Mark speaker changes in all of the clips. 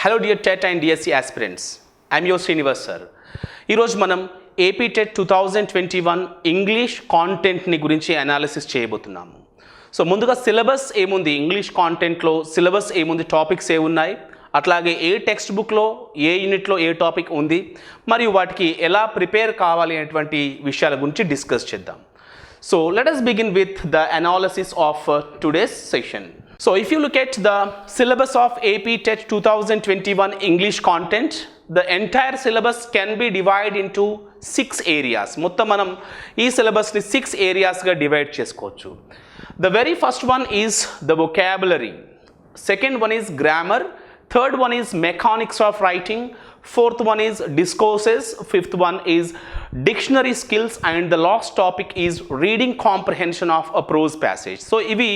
Speaker 1: Hello dear TET and DSC aspirants. I am your Srinivas sir. ఈరోజు మనం AP TET 2021 English కాంటెంట్ని గురించి analysis చేయబోతున్నాము. So ముందుగా syllabus ఏముంది, ఇంగ్లీష్ కాంటెంట్లో సిలబస్ ఏముంది, టాపిక్స్ ఏమున్నాయి, అట్లాగే ఏ టెక్స్ట్ బుక్లో ఏ యూనిట్లో ఏ టాపిక్ ఉంది, మరియు వాటికి ఎలా ప్రిపేర్ కావాలి అనేటువంటి విషయాల గురించి డిస్కస్ చేద్దాం. So let us begin with the analysis of today's session. So if you look at the syllabus of AP TET 2021 English content, the entire syllabus can be divided into 6 areas. మొత్తం మనం ఈ సిలబస్ని 6 ఏరియాస్గా divide చేసుకోవచ్చు. The very first one is the vocabulary. Second one is grammar. Third one is mechanics of writing. Fourth one is discourses. Fifth one is dictionary skills, and the last topic is reading comprehension of a prose passage. So ఇవి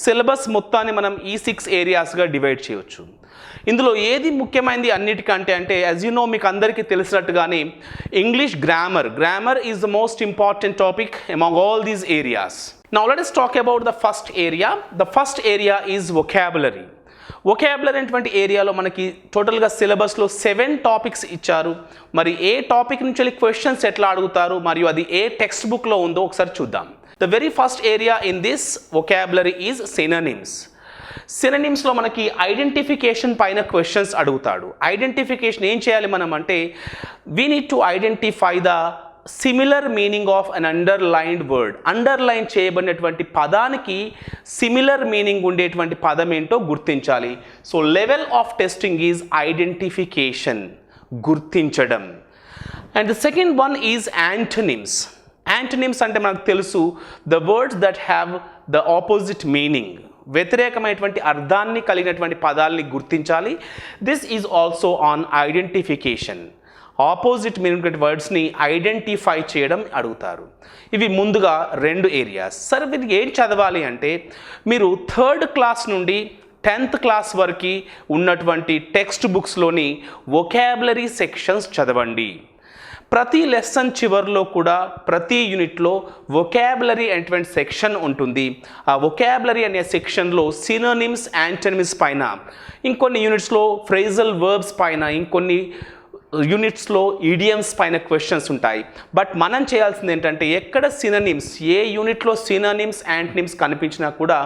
Speaker 1: syllabus మొత్తాన్ని మనం ఈ 6 ఏరియాస్గా divide చేయవచ్చు. ఇందులో ఏది ముఖ్యమైనది అన్నిటికంటే అంటే యాజ్ యూ నో మీకు అందరికీ తెలిసినట్టుగానే English grammar is the most important topic among all these areas. Now let us talk about the first area. The first area is vocabulary. Vocabulary అనేటువంటి ఏరియాలో మనకి టోటల్గా సిలబస్లో 7 టాపిక్స్ ఇచ్చారు. మరి ఏ టాపిక్ నుంచి వెళ్ళి క్వశ్చన్స్ ఎట్లా అడుగుతారు మరియు అది ఏ టెక్స్ట్ బుక్లో ఉందో ఒకసారి చూద్దాం. The very first area in this vocabulary is synonyms. సినోనిమ్స్లో మనకి ఐడెంటిఫికేషన్ పైన క్వశ్చన్స్ అడుగుతాడు. ఐడెంటిఫికేషన్ ఏం చేయాలి మనం అంటే we need to identify the similar meaning of an underlined word. Underline చేయబడినటువంటి పదానికి సిమిలర్ మీనింగ్ ఉండేటువంటి పదం ఏంటో గుర్తించాలి. So level of testing is identification, గుర్తించడం. And the second one is antonyms. Antonyms అంటే మనకు తెలుసు the words that have the opposite meaning, వ్యతిరేకమైనటువంటి అర్థాన్ని కలిగినటువంటి పదాలని గుర్తించాలి. This is also on identification. Opposite meaning వర్డ్స్ని ఐడెంటిఫై చేయడం అడుగుతారు. ఇవి ముందుగా 2 ఏరియాస్. సరే వీటికి ఏం చదవాలి అంటే మీరు 3rd క్లాస్ నుండి 10th క్లాస్ వరకు ఉన్నటువంటి టెక్స్ట్ బుక్స్లోని వొకాబులరీ సెక్షన్స్ చదవండి. ప్రతి లెసన్ చివరిలో కూడా ప్రతి యూనిట్లో వొకాబులరీ అనేటువంటి సెక్షన్ ఉంటుంది. ఆ వొకాబులరీ అనే సెక్షన్లో సినోనిమ్స్, యాంటోనిమ్స్ పైన, ఇంకొన్ని యూనిట్స్లో ఫ్రేజల్ వర్బ్స్ పైన, ఇంకొన్ని యూనిట్స్లో ఈడియమ్స్ పైన క్వశ్చన్స్ ఉంటాయి. బట్ మనం చేయాల్సింది ఏంటంటే ఎక్కడ సినోనిమ్స్, ఏ యూనిట్లో సినోనిమ్స్, యాంటోనిమ్స్ కనిపించినా కూడా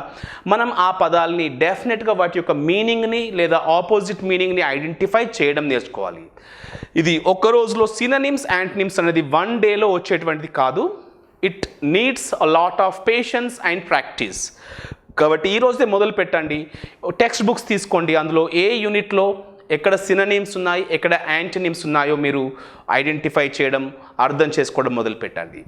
Speaker 1: మనం ఆ పదాలని డెఫినెట్గా వాటి యొక్క మీనింగ్ని లేదా ఆపోజిట్ మీనింగ్ని ఐడెంటిఫై చేయడం నేర్చుకోవాలి. ఇది ఒక్క రోజులో సినోనిమ్స్, యాంటోనిమ్స్ అనేది 1 డేలో వచ్చేటువంటిది కాదు. It needs a lot of patience and practice. కాబట్టి ఈరోజే మొదలు పెట్టండి. టెక్స్ట్ బుక్స్ తీసుకోండి, అందులో ఏ యూనిట్లో ఎక్కడ సినోనిమ్స్ ఉన్నాయి, ఎక్కడ యాంటోనిమ్స్ ఉన్నాయో మీరు ఐడెంటిఫై చేయడం, అర్థం చేసుకోవడం మొదలు పెట్టండి.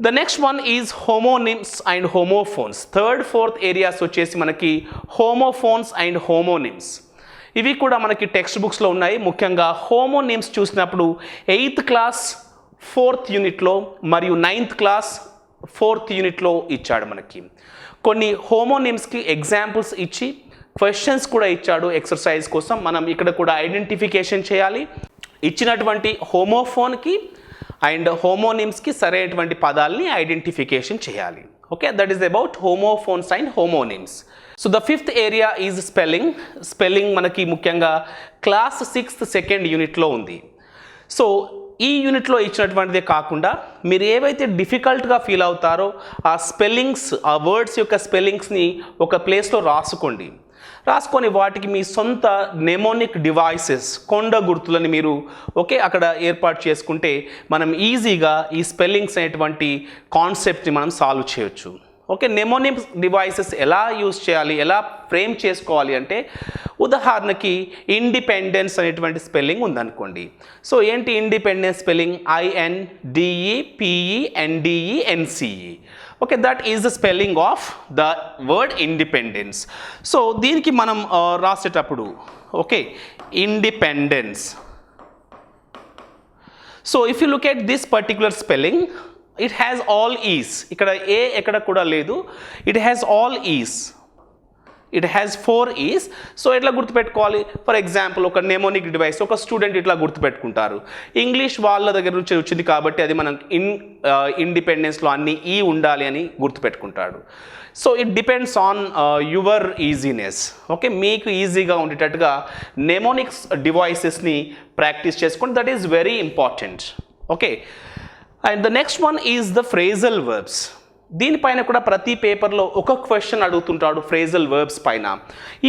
Speaker 1: The next one is homonyms and homophones. 3rd, 4th areas వచ్చేసి మనకి హోమోఫోన్స్ అండ్ హోమోనిమ్స్. ఇవి కూడా మనకి టెక్స్ట్ బుక్స్లో ఉన్నాయి. ముఖ్యంగా హోమోనిమ్స్ చూసినప్పుడు 8th క్లాస్ 4th యూనిట్లో మరియు 9th క్లాస్ 4th యూనిట్లో ఇచ్చాడు. మనకి కొన్ని హోమోనిమ్స్కి ఎగ్జాంపుల్స్ ఇచ్చి క్వశ్చన్స్ కూడా ఇచ్చాడు ఎక్సర్సైజ్ కోసం. మనం ఇక్కడ కూడా ఐడెంటిఫికేషన్ చేయాలి. ఇచ్చినటువంటి హోమోఫోన్కి అండ్ హోమోనిమ్స్కి సరైనటువంటి పదాలని ఐడెంటిఫికేషన్ చేయాలి. Okay, that is about homophones and homonyms. So the 5th area is spelling. Spelling మనకి ముఖ్యంగా క్లాస్ 6th 2nd యూనిట్లో ఉంది. సో ఈ యూనిట్లో ఇచ్చినటువంటిదే కాకుండా మీరు ఏవైతే డిఫికల్ట్గా ఫీల్ అవుతారో ఆ స్పెల్లింగ్స్, ఆ వర్డ్స్ యొక్క స్పెల్లింగ్స్ని ఒక ప్లేస్లో రాసుకొని వాటికి మీ సొంత నెమోనిక్ డివైసెస్, కొండ గుర్తులని మీరు అక్కడ ఏర్పాటు చేసుకుంటే మనం ఈజీగా ఈ స్పెల్లింగ్స్ అనేటువంటి కాన్సెప్ట్ని మనం సాల్వ్ చేయొచ్చు. నెమోనిక్ డివైసెస్ ఎలా యూజ్ చేయాలి, ఎలా ఫ్రేమ్ చేసుకోవాలి అంటే ఉదాహరణకి ఇండిపెండెన్స్ అనేటువంటి స్పెల్లింగ్ ఉందనుకోండి. సో ఏంటి independence spelling? INDEPENDENCE. That is the spelling of the word independence. So దీనికి మనం రాసేటప్పుడు independence. So if you look at this particular spelling, it has all is. ఇక్కడ ఏ ఎక్కడ కూడా లేదు, it has all is. It has 4 is. So ఎట్లా గుర్తుపెట్టుకోవాలి? For example ఒక నెమోనిక్ డివైస్ ఒక స్టూడెంట్ ఇట్లా గుర్తుపెట్టుకుంటారు. ఇంగ్లీష్ వాళ్ళ దగ్గర నుంచి వచ్చింది కాబట్టి అది మనం ఇండిపెండెన్స్లో అన్ని ఈ ఉండాలి అని గుర్తుపెట్టుకుంటాడు. So it depends on your easiness. Okay, మీకు ఈజీగా ఉండేటట్టుగా నెమోనిక్స్ డివైసెస్ని ప్రాక్టీస్ చేసుకోండి. That is very important. Okay, and the next one is the phrasal verbs. దీనిపైన కూడా ప్రతి పేపర్లో ఒక క్వశ్చన్ అడుగుతుంటాడు ఫ్రేజల్ వర్బ్స్ పైన.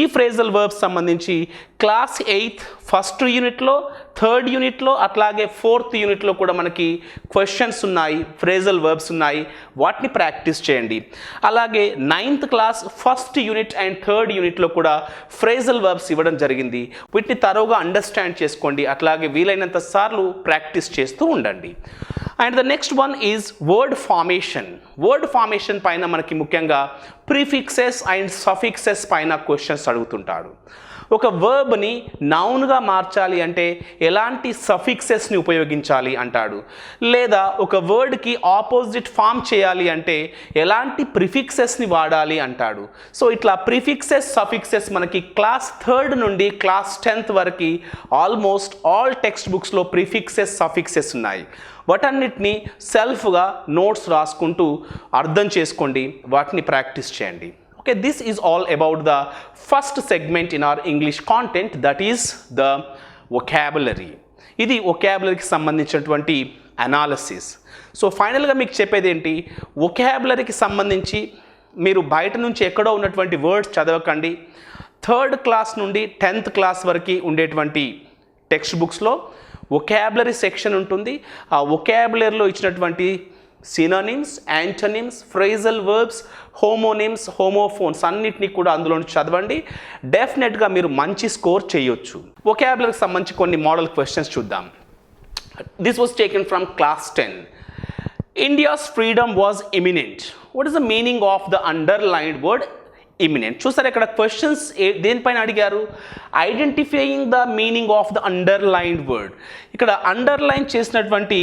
Speaker 1: ఈ ఫ్రేజల్ వర్బ్స్ సంబంధించి క్లాస్ 8 ఫస్ట్ యూనిట్లో, థర్డ్ యూనిట్లో, అట్లాగే 4th యూనిట్లో కూడా మనకి క్వశ్చన్స్ ఉన్నాయి, ఫ్రేజల్ వర్బ్స్ ఉన్నాయి. వాటిని ప్రాక్టీస్ చేయండి. అలాగే 9th class first unit and third యూనిట్లో కూడా ఫ్రేజల్ వర్బ్స్ ఇవ్వడం జరిగింది. వీటిని తరోగా అండర్స్టాండ్ చేసుకోండి. అట్లాగే వీలైనంత సార్లు ప్రాక్టీస్ చేస్తూ ఉండండి. And the next one is word formation. Word formation పైన మనకి ముఖ్యంగా ప్రిఫిక్సెస్ అండ్ సఫిక్సెస్ పైన క్వశ్చన్స్ అడుగుతుంటాడు. ఒక వర్బ్ని నౌన్గా మార్చాలి అంటే ఎలాంటి సఫిక్సెస్ని ఉపయోగించాలి అంటాడు. లేదా ఒక వర్డ్కి ఆపోజిట్ ఫామ్ చేయాలి అంటే ఎలాంటి ప్రిఫిక్సెస్ని వాడాలి అంటాడు. సో ఇట్లా ప్రిఫిక్సెస్ సఫిక్సెస్ మనకి క్లాస్ 3rd నుండి క్లాస్ 10th వరకు ఆల్మోస్ట్ ఆల్ టెక్స్ట్ బుక్స్లో ప్రిఫిక్సెస్ సఫిక్సెస్ ఉన్నాయి. వాటన్నిటిని సెల్ఫ్గా నోట్స్ రాసుకుంటూ అర్థం చేసుకోండి, వాటిని ప్రాక్టీస్ చేయండి. Okay, this is all about the first segment in our English content, that is the vocabulary. ఇది vocabularyకి సంబంధించినటువంటి అనాలిసిస్. సో ఫైనల్గా మీకు చెప్పేది ఏంటి, vocabularyకి సంబంధించి మీరు బయట నుంచి ఎక్కడో ఉన్నటువంటి వర్డ్స్ చదవకండి. 3rd క్లాస్ నుండి 10th క్లాస్ వరకు ఉండేటువంటి టెక్స్ట్ బుక్స్లో vocabulary సెక్షన్ ఉంటుంది. ఆ vocabularyలో ఇచ్చినటువంటి synonyms, antonyms, phrasal verbs, homonyms, homophones అన్నిటినీ కూడా అందులో చదవండి. డెఫినెట్గా మీరు మంచి స్కోర్ చేయొచ్చు. వొకాబులరీకి సంబంధించి కొన్ని మోడల్ క్వశ్చన్స్ చూద్దాం. This was taken from class 10. India's freedom was imminent. What is the meaning of the underlined word imminent? చూసారు ఇక్కడ క్వశ్చన్స్ దేనిపైన అడిగారు? Identifying the meaning of the underlined word. ఇక్కడ అండర్లైన్ చేసినటువంటి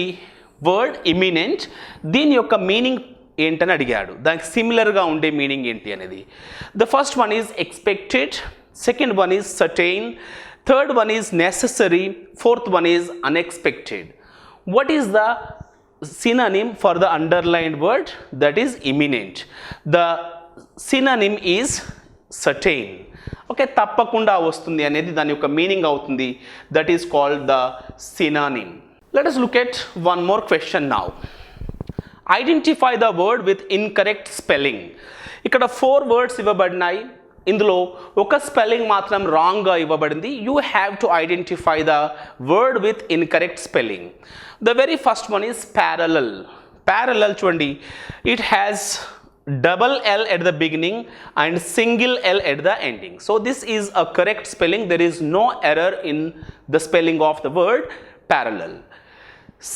Speaker 1: వర్డ్ ఇమినెంట్, దీని యొక్క meaning ఏంటని అడిగాడు. దానికి సిమిలర్గా ఉండే మీనింగ్ ఏంటి అనేది. The first one is expected, second one is certain, third one is necessary, fourth one is unexpected. What is the synonym for the underlined word? That is imminent. The synonym is certain. Okay, తప్పకుండా వస్తుంది అనేది దాని యొక్క meaning అవుతుంది. That is called the synonym. Let us look at one more question now. Identify the word with incorrect spelling. ఇక్కడ 4 words ఇవ్వబడినాయి. ఇందులో ఒక spelling మాత్రం రాంగ్గా ఇవ్వబడింది. You have to identify the word with incorrect spelling. The very first one is parallel. Parallel చూడండి, it has double L at the beginning and single L at the ending. So this is a correct spelling. There is no error in the spelling of the word parallel.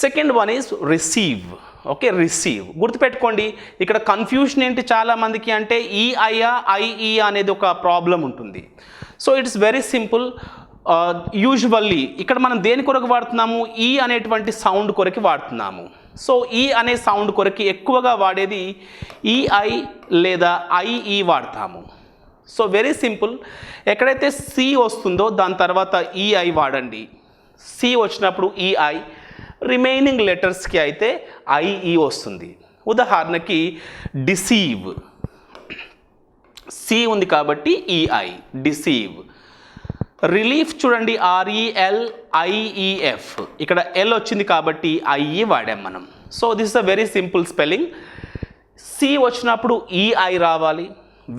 Speaker 1: Second one is receive. Okay, receive. గుర్తుపెట్టుకోండి, ఇక్కడ confusion ఏంటి చాలా మందికి అంటే IE అనేది ఒక problem ఉంటుంది. So it's very simple. Usually ఇక్కడ మనం దేని కొరకు వాడుతున్నాము? ఈ అనేటువంటి సౌండ్ కొరకు వాడుతున్నాము. సో ఈ అనే సౌండ్ కొరకు ఎక్కువగా వాడేది ఈఐ లేదా ఐఈ వాడతాము. So very simple. ఎక్కడైతే సి వస్తుందో దాని తర్వాత ఈఐ వాడండి. సి వచ్చినప్పుడు ఈఐ, రిమైనింగ్ లెటర్స్కి అయితే ఐఈ వస్తుంది. ఉదాహరణకి డిసీవ్, సి ఉంది కాబట్టి ఈఐ, డిసీవ్. రిలీఫ్ చూడండి, RELIEF, ఇక్కడ ఎల్ వచ్చింది కాబట్టి ఐఈ వాడాం మనం. So this is a very simple spelling. C వచ్చినప్పుడు ఈఐ రావాలి,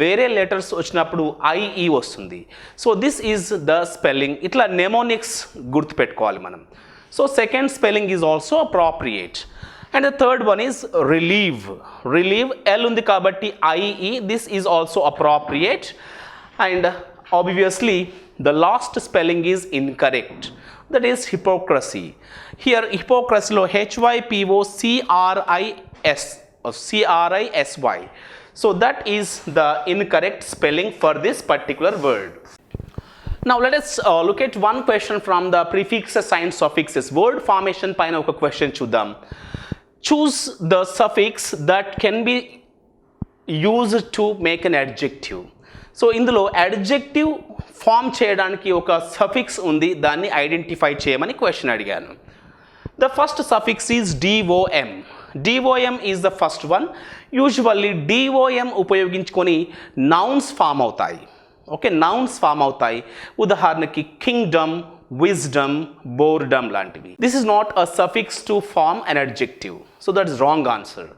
Speaker 1: వేరే లెటర్స్ వచ్చినప్పుడు ఐఈ వస్తుంది. So this is the spelling. ఇట్లా నెమోనిక్స్ గుర్తుపెట్టుకోవాలి మనం. So second spelling is also appropriate. And the third one is relieve. Relieve, L undi kabatti IE, this is also appropriate. And obviously the last spelling is incorrect. That is hypocrisy. Here hypocrisy lo HYPOCRISY. So that is the incorrect spelling for this particular word. Now let us look at one question from the prefixes and suffixes. Word formation paina oka question chuddam. Choose the suffix that can be used to make an adjective. So ఇందులో adjective form చేయడానికి ఒక suffix ఉంది, దాన్ని identify చేయమని question అడిగాను. The first suffix is DOM. DOM is the first one. Usually DOM ఉపయోగించుకొని nouns form అవుతాయి. Okay, nouns form అవుతాయి. ఉదాహరణకి కింగ్డమ్, విజ్డమ్, బోర్డమ్ లాంటివి. This is not a suffix to form an adjective. So that is wrong answer.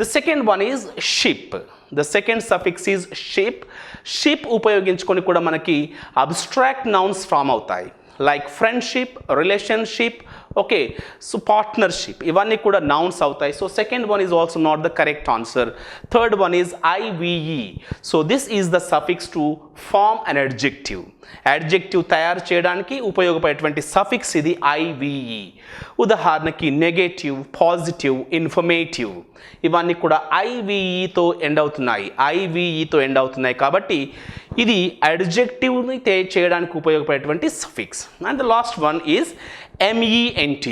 Speaker 1: The second one is ship. The second suffix is ship. Ship ఉపయోగించుకొని కూడా మనకి abstract nouns form అవుతాయి, like friendship, relationship, okay, so partnership, ఇవన్నీ కూడా nouns అవుతాయి. So second one is also not the correct answer. Third one is IVE. So this is the suffix to form an adjective. Adjective తయారు చేయడానికి ఉపయోగపడేటువంటి suffix ఇది IVE. ఉదాహరణకి negative, positive, informative, ఇవన్నీ కూడా IVEతో ఎండ్ అవుతున్నాయి. IVEతో ఎండ్ అవుతున్నాయి కాబట్టి ఇది అడ్జెక్టివ్ని చేయడానికి ఉపయోగపడేటువంటి suffix. And the last one is MENT.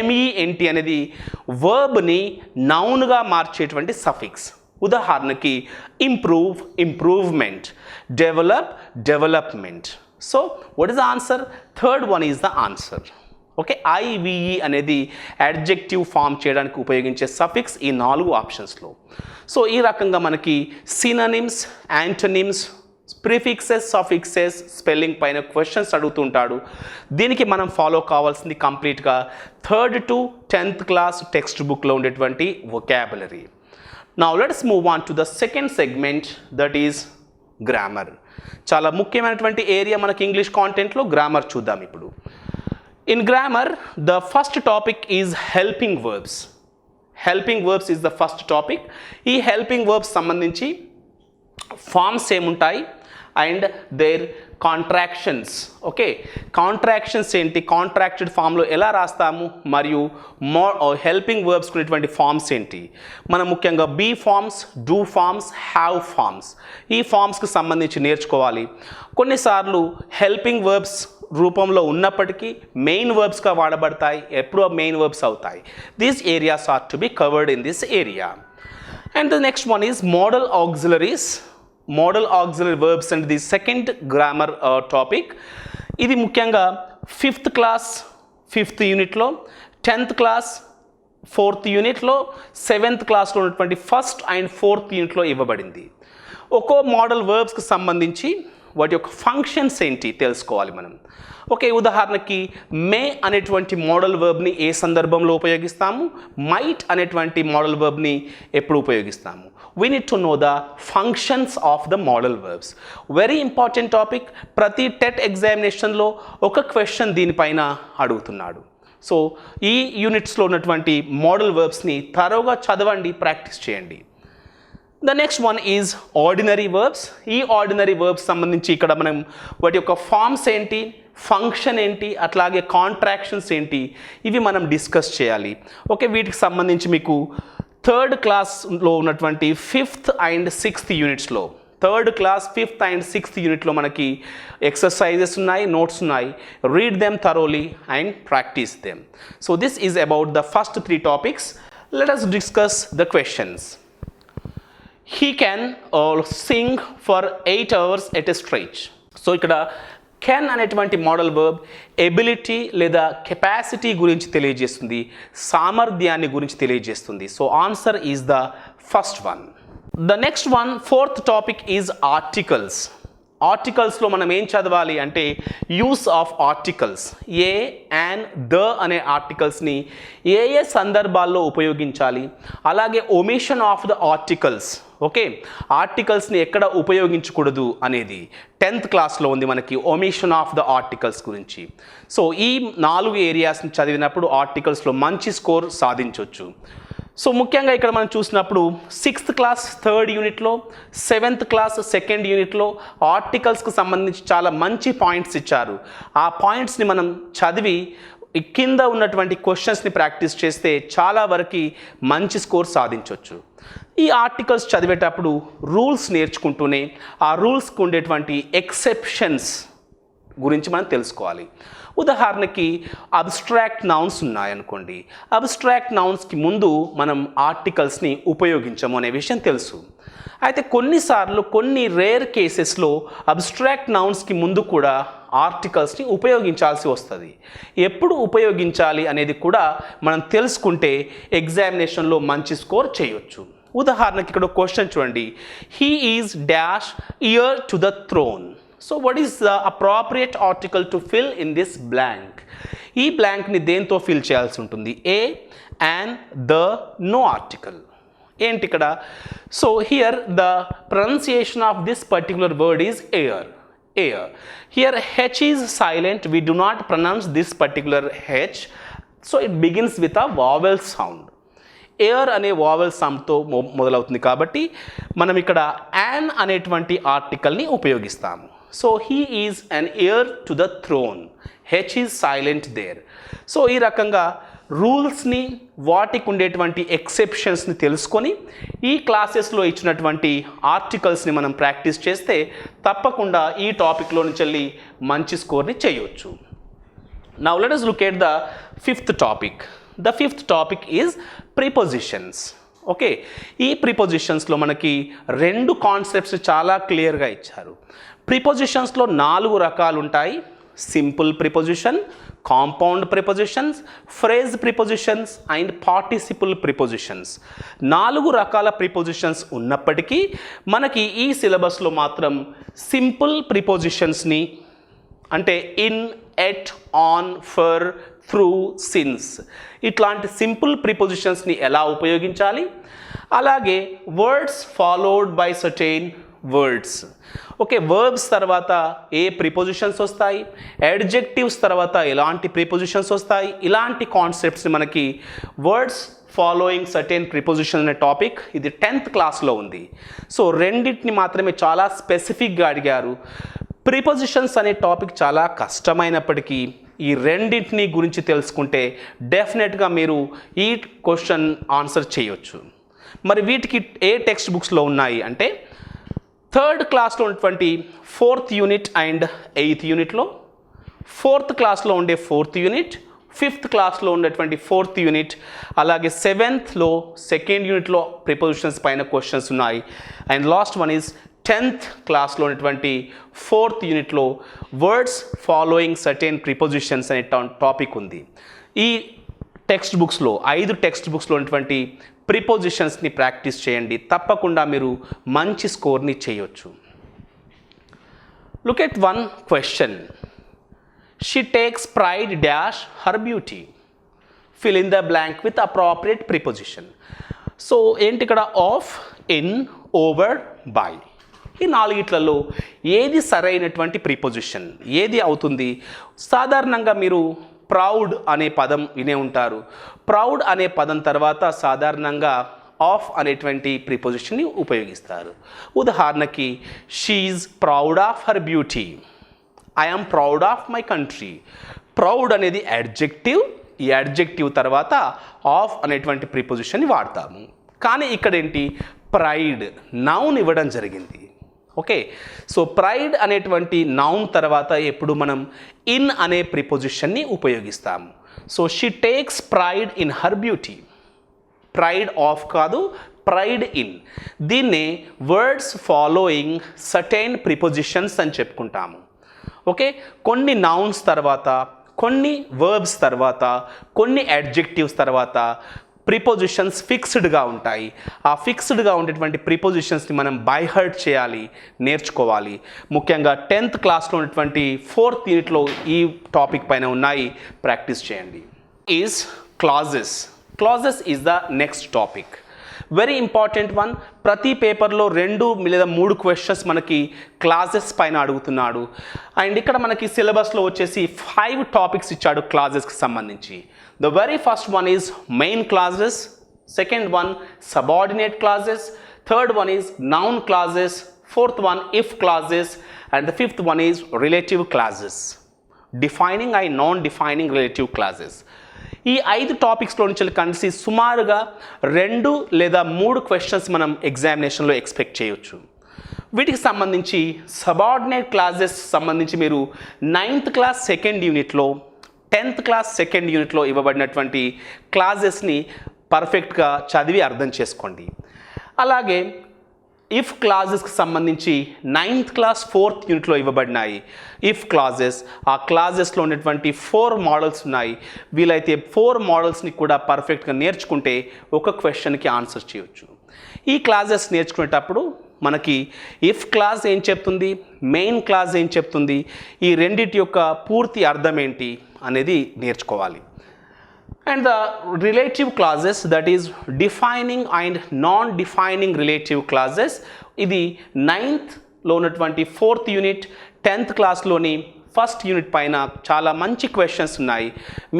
Speaker 1: MENT అనేది వర్బ్ని నౌన్గా మార్చేటువంటి సఫిక్స్. ఉదాహరణకి improve, improvement, develop, development. So what is the answer? Third one is the answer. Okay, IVE అనేది అడ్జెక్టివ్ ఫామ్ చేయడానికి ఉపయోగించే సఫిక్స్ ఈ 4 ఆప్షన్స్లో. సో ఈ రకంగా మనకి synonyms, antonyms, prefixes, suffixes, spelling పైన క్వశ్చన్స్ అడుగుతుంటాడు. దీనికి మనం ఫాలో కావాల్సింది కంప్లీట్గా 3rd to 10th class text బుక్లో ఉండేటువంటి vocabulary. Now let's move on to the second segment, that is grammar. చాలా ముఖ్యమైనటువంటి ఏరియా మనకి ఇంగ్లీష్ కాంటెంట్లో గ్రామర్ చూద్దాం ఇప్పుడు. In grammar the first topic is helping verbs. Helping verbs is the first topic. ఈ helping verbs సంబంధించి forms ఏముంటాయి and their contractions. Okay, contractions ఏంటి, కాంట్రాక్టెడ్ ఫామ్లో ఎలా రాస్తాము, మరియు హెల్పింగ్ వర్బ్స్ ఉన్నటువంటి ఫార్మ్స్ ఏంటి. మనం ముఖ్యంగా be forms, do forms, have forms, ఈ ఫార్మ్స్కి సంబంధించి నేర్చుకోవాలి. కొన్నిసార్లు హెల్పింగ్ వర్బ్స్ రూపంలో ఉన్నప్పటికీ మెయిన్ వర్బ్స్గా వాడబడతాయి, ఎప్పుడు మెయిన్ వర్బ్స్ అవుతాయి. These areas are to be covered in this area. And the next one is modal auxiliaries. Modal auxiliary verbs and the second grammar topic. ఇది ముఖ్యంగా 5th క్లాస్ 5th యూనిట్లో, 10th class 4th యూనిట్లో, 7th క్లాస్లో ఉన్నటువంటి 1st and 4th యూనిట్లో ఇవ్వబడింది. ఒక్కో model వర్బ్స్కి సంబంధించి వాటి యొక్క ఫంక్షన్స్ ఏంటి తెలుసుకోవాలి మనం. ఓకే, ఉదాహరణకి మే అనేటువంటి మోడల్ వర్బ్ని ఏ సందర్భంలో ఉపయోగిస్తాము, మైట్ అనేటువంటి మోడల్ వర్బ్ని ఎప్పుడు ఉపయోగిస్తాము. We need to know the functions of the modal verbs. Very important topic. ప్రతి టెట్ ఎగ్జామినేషన్లో ఒక క్వశ్చన్ దీనిపైన అడుగుతున్నాడు. సో ఈ యూనిట్స్లో ఉన్నటువంటి మోడల్ వర్బ్స్ని థరోగా చదవండి, ప్రాక్టీస్ చేయండి. The next one is ordinary verbs. ఈ ఆర్డినరీ వర్బ్స్ సంబంధించి ఇక్కడ మనం వాటి యొక్క ఫార్మ్స్ ఏంటి, ఫంక్షన్ ఏంటి, అట్లాగే కాంట్రాక్షన్స్ ఏంటి, ఇవి మనం డిస్కస్ చేయాలి. ఓకే, వీటికి సంబంధించి మీకు 3rd క్లాస్లో ఉన్నటువంటి 5th and 6th యూనిట్స్లో, 3rd class 5th and 6th యూనిట్లో మనకి ఎక్సర్సైజెస్ ఉన్నాయి, నోట్స్ ఉన్నాయి. Read them thoroughly and practice them. So this is about the first 3 topics. Let us discuss the questions. He can sing for 8 hours at a stretch. So ఇక్కడ can అనేటువంటి modal verb ability లేదా capacity గురించి తెలియజేస్తుంది, సామర్థ్యాన్ని గురించి తెలియజేస్తుంది. So answer is the first one. The next one, 4th topic is articles. ఆర్టికల్స్లో మనం ఏం చదవాలి అంటే use of articles. A, and, the అనే ఆర్టికల్స్ని ఏ ఏ సందర్భాల్లో ఉపయోగించాలి, అలాగే omission of the articles. Okay, ఆర్టికల్స్ని ఎక్కడ ఉపయోగించకూడదు అనేది 10th క్లాస్లో ఉంది మనకి, ఒమిషన్ ఆఫ్ ద ఆర్టికల్స్ గురించి. సో ఈ 4 ఏరియాస్ని చదివినప్పుడు ఆర్టికల్స్లో మంచి స్కోర్ సాధించవచ్చు. సో ముఖ్యంగా ఇక్కడ మనం చూసినప్పుడు 6th క్లాస్ 3rd యూనిట్లో, 7th క్లాస్ 2nd యూనిట్లో ఆర్టికల్స్కి సంబంధించి చాలా మంచి పాయింట్స్ ఇచ్చారు. ఆ పాయింట్స్ని మనం చదివి కింద ఉన్నటువంటి క్వశ్చన్స్ని ప్రాక్టీస్ చేస్తే చాలా వరకు మంచి స్కోర్ సాధించవచ్చు. ఈ ఆర్టికల్స్ చదివేటప్పుడు రూల్స్ నేర్చుకుంటూనే ఆ రూల్స్కి ఉండేటువంటి ఎక్సెప్షన్స్ గురించి మనం తెలుసుకోవాలి. ఉదాహరణకి అబ్స్ట్రాక్ట్ నౌన్స్ ఉన్నాయనుకోండి. అబ్స్ట్రాక్ట్ నౌన్స్కి ముందు మనం ఆర్టికల్స్ని ఉపయోగించము అనే విషయం తెలుసు. అయితే కొన్నిసార్లు కొన్ని రేర్ కేసెస్లో అబ్స్ట్రాక్ట్ నౌన్స్కి ముందు కూడా ఆర్టికల్స్ని ఉపయోగించాల్సి వస్తుంది. ఎప్పుడు ఉపయోగించాలి అనేది కూడా మనం తెలుసుకుంటే ఎగ్జామినేషన్లో మంచి స్కోర్ చేయొచ్చు. ఉదాహరణకి ఇక్కడ క్వశ్చన్ చూడండి, he is dash heir to the throne. So what is the appropriate article to fill in this blank? ఈ బ్లాంక్ని దేంతో ఫిల్ చేయాల్సి ఉంటుంది? A, and, the, no article. ఏంటి ఇక్కడ? So here the pronunciation of this particular word is heir. Heir. Here H is silent. We do not pronounce this particular H. So it begins with a vowel sound. Heir అనే vowel సౌండ్తో మొదలవుతుంది కాబట్టి మనం ఇక్కడ an అనేటువంటి ఆర్టికల్ని ఉపయోగిస్తాము. So he is an heir to the throne. H is silent there. So ఈ రకంగా రూల్స్ని, వాటికి ఉండేటువంటి ఎక్సెప్షన్స్ని తెలుసుకొని ఈ క్లాసెస్లో ఇచ్చినటువంటి ఆర్టికల్స్ని మనం ప్రాక్టీస్ చేస్తే తప్పకుండా ఈ టాపిక్లో నుంచి వెళ్ళి మంచి స్కోర్ని చేయొచ్చు. Now let us look at the fifth topic. The fifth topic is prepositions. Okay, ఈ ప్రిపోజిషన్స్లో మనకి రెండు కాన్సెప్ట్స్ చాలా క్లియర్గా ఇచ్చారు. ప్రిపోజిషన్స్లో 4 రకాలు ఉంటాయి. Simple preposition, compound prepositions, phrase prepositions and participle prepositions. 4 రకాల ప్రిపోజిషన్స్ ఉన్నప్పటికీ మనకి ఈ సిలబస్లో మాత్రం సింపుల్ ప్రిపోజిషన్స్ని, అంటే in, at, on, for, through, since, ఇట్లాంటి సింపుల్ ప్రిపోజిషన్స్ని ఎలా ఉపయోగించాలి, అలాగే words followed by certain words. Okay, verbs తర్వాత ఏ ప్రిపోజిషన్స్ వస్తాయి, అడ్జెక్టివ్స్ తర్వాత ఎలాంటి ప్రిపోజిషన్స్ వస్తాయి, ఇలాంటి కాన్సెప్ట్స్ని మనకి వర్డ్స్ ఫాలోయింగ్ సర్టెన్ ప్రిపోజిషన్ అనే టాపిక్ ఇది 10th క్లాస్లో ఉంది. సో రెండింటిని మాత్రమే చాలా స్పెసిఫిక్గా అడిగారు. ప్రిపోజిషన్స్ అనే టాపిక్ చాలా కష్టమైనప్పటికీ ఈ రెండింటిని గురించి తెలుసుకుంటే డెఫినెట్గా మీరు ఈ క్వశ్చన్ ఆన్సర్ చేయొచ్చు. మరి వీటికి ఏ టెక్స్ట్ బుక్స్లో ఉన్నాయి అంటే 3rd క్లాస్లో ఉన్నటువంటి 4th యూనిట్ అండ్ 8th యూనిట్లో, 4th క్లాస్లో ఉండే 4th యూనిట్, 5th క్లాస్లో ఉన్నటువంటి 4th యూనిట్, అలాగే 7thలో 2nd యూనిట్లో ప్రిపోజిషన్స్ పైన క్వశ్చన్స్ ఉన్నాయి. And last one is 10th క్లాస్లో ఉన్నటువంటి 4th యూనిట్లో వర్డ్స్ ఫాలోయింగ్ సర్టెన్ ప్రిపోజిషన్స్ అనే టాపిక్ ఉంది. ఈ టెక్స్ట్ బుక్స్లో 5 టెక్స్ట్ బుక్స్లో ఉన్నటువంటి ప్రిపోజిషన్స్ని ప్రాక్టీస్ చేయండి. తప్పకుండా మీరు మంచి స్కోర్ని చేయొచ్చు. Look at one question. She takes pride dash her beauty. Fill in the blank with appropriate preposition. So ఏంటి ఇక్కడ? Of, in, over, by. ఈ 4 ఏది సరైనటువంటి ప్రిపోజిషన్, ఏది అవుతుంది? సాధారణంగా మీరు ప్రౌడ్ అనే పదం వినే ఉంటారు. ప్రౌడ్ అనే పదం తర్వాత సాధారణంగా ఆఫ్ అనేటువంటి ప్రిపోజిషన్ని ఉపయోగిస్తారు. ఉదాహరణకి she's proud of her beauty, I am proud of my country. Proud అనేది అడ్జెక్టివ్. ఈ అడ్జెక్టివ్ తర్వాత ఆఫ్ అనేటువంటి ప్రిపోజిషన్ని వాడతాము. కానీ ఇక్కడ ఏంటి? ప్రైడ్ నౌన్ ఇవ్వడం జరిగింది. ఓకే, సో ప్రైడ్ అనేటువంటి నౌన్ తర్వాత ఎప్పుడు మనం ఇన్ అనే ప్రిపోజిషన్ని ఉపయోగిస్తాము. So she takes pride in her beauty. Pride of కాదు, ప్రైడ్ ఇన్. దీన్నే వర్డ్స్ ఫాలోయింగ్ సర్టెన్ ప్రిపోజిషన్స్ అని చెప్పుకుంటాము. ఓకే, కొన్ని నౌన్స్ తర్వాత, కొన్ని వర్బ్స్ తర్వాత, కొన్ని అడ్జెక్టివ్స్ తర్వాత ప్రిపోజిషన్స్ ఫిక్స్డ్గా ఉంటాయి. ఆ ఫిక్స్డ్గా ఉండేటువంటి ప్రిపోజిషన్స్ని మనం బై హార్ట్ చేయాలి, నేర్చుకోవాలి. ముఖ్యంగా 10th క్లాస్లో ఉన్నటువంటి 4th యూనిట్లో ఈ టాపిక్ పైన ఉన్నాయి, ప్రాక్టీస్ చేయండి. Is clauses. Clauses is the next topic. Very important one. ప్రతి పేపర్లో 2 లేదా 3 క్వశ్చన్స్ మనకి క్లాజెస్ పైన అడుగుతున్నాడు. అండ్ ఇక్కడ మనకి సిలబస్లో వచ్చేసి 5 టాపిక్స్ ఇచ్చాడు క్లాజెస్కి సంబంధించి. The very first one is main clauses, second one subordinate clauses, third one is noun clauses, fourth one if clauses, and the fifth one is relative clauses. Defining and non-defining relative clauses. ఈ 5 టాపిక్స్లో నుంచి కలిసి సుమారుగా 2 లేదా 3 questions మనం ఎగ్జామినేషన్లో expect చేయొచ్చు. వీటికి సంబంధించి సబార్డినేట్ క్లాజెస్ సంబంధించి మీరు 9th క్లాస్ సెకండ్ యూనిట్లో 10th క్లాస్ సెకండ్ యూనిట్లో ఇవ్వబడినటువంటి క్లాజెస్ని పర్ఫెక్ట్గా చదివి అర్థం చేసుకోండి. అలాగే ఇఫ్ క్లాజెస్కి సంబంధించి 9th క్లాస్ 4th యూనిట్లో ఇవ్వబడినాయి ఇఫ్ క్లాజెస్. ఆ క్లాజెస్లో ఉన్నటువంటి 4 మోడల్స్ ఉన్నాయి. వీలైతే 4 మోడల్స్ని కూడా పర్ఫెక్ట్గా నేర్చుకుంటే ఒక క్వశ్చన్కి ఆన్సర్ చేయొచ్చు. ఈ క్లాజెస్ నేర్చుకునేటప్పుడు మనకి ఇఫ్ క్లాజ్ ఏం చెప్తుంది, మెయిన్ క్లాజ్ ఏం చెప్తుంది, ఈ రెండిటి యొక్క పూర్తి అర్థం ఏంటి అనేది నేర్చుకోవాలి. And the relative clauses, that is defining and non-defining relative clauses, ఇది 9thలో ఉన్నటువంటి 4th unit 10th క్లాస్లోని first unit పైన చాలా మంచి క్వశ్చన్స్ ఉన్నాయి.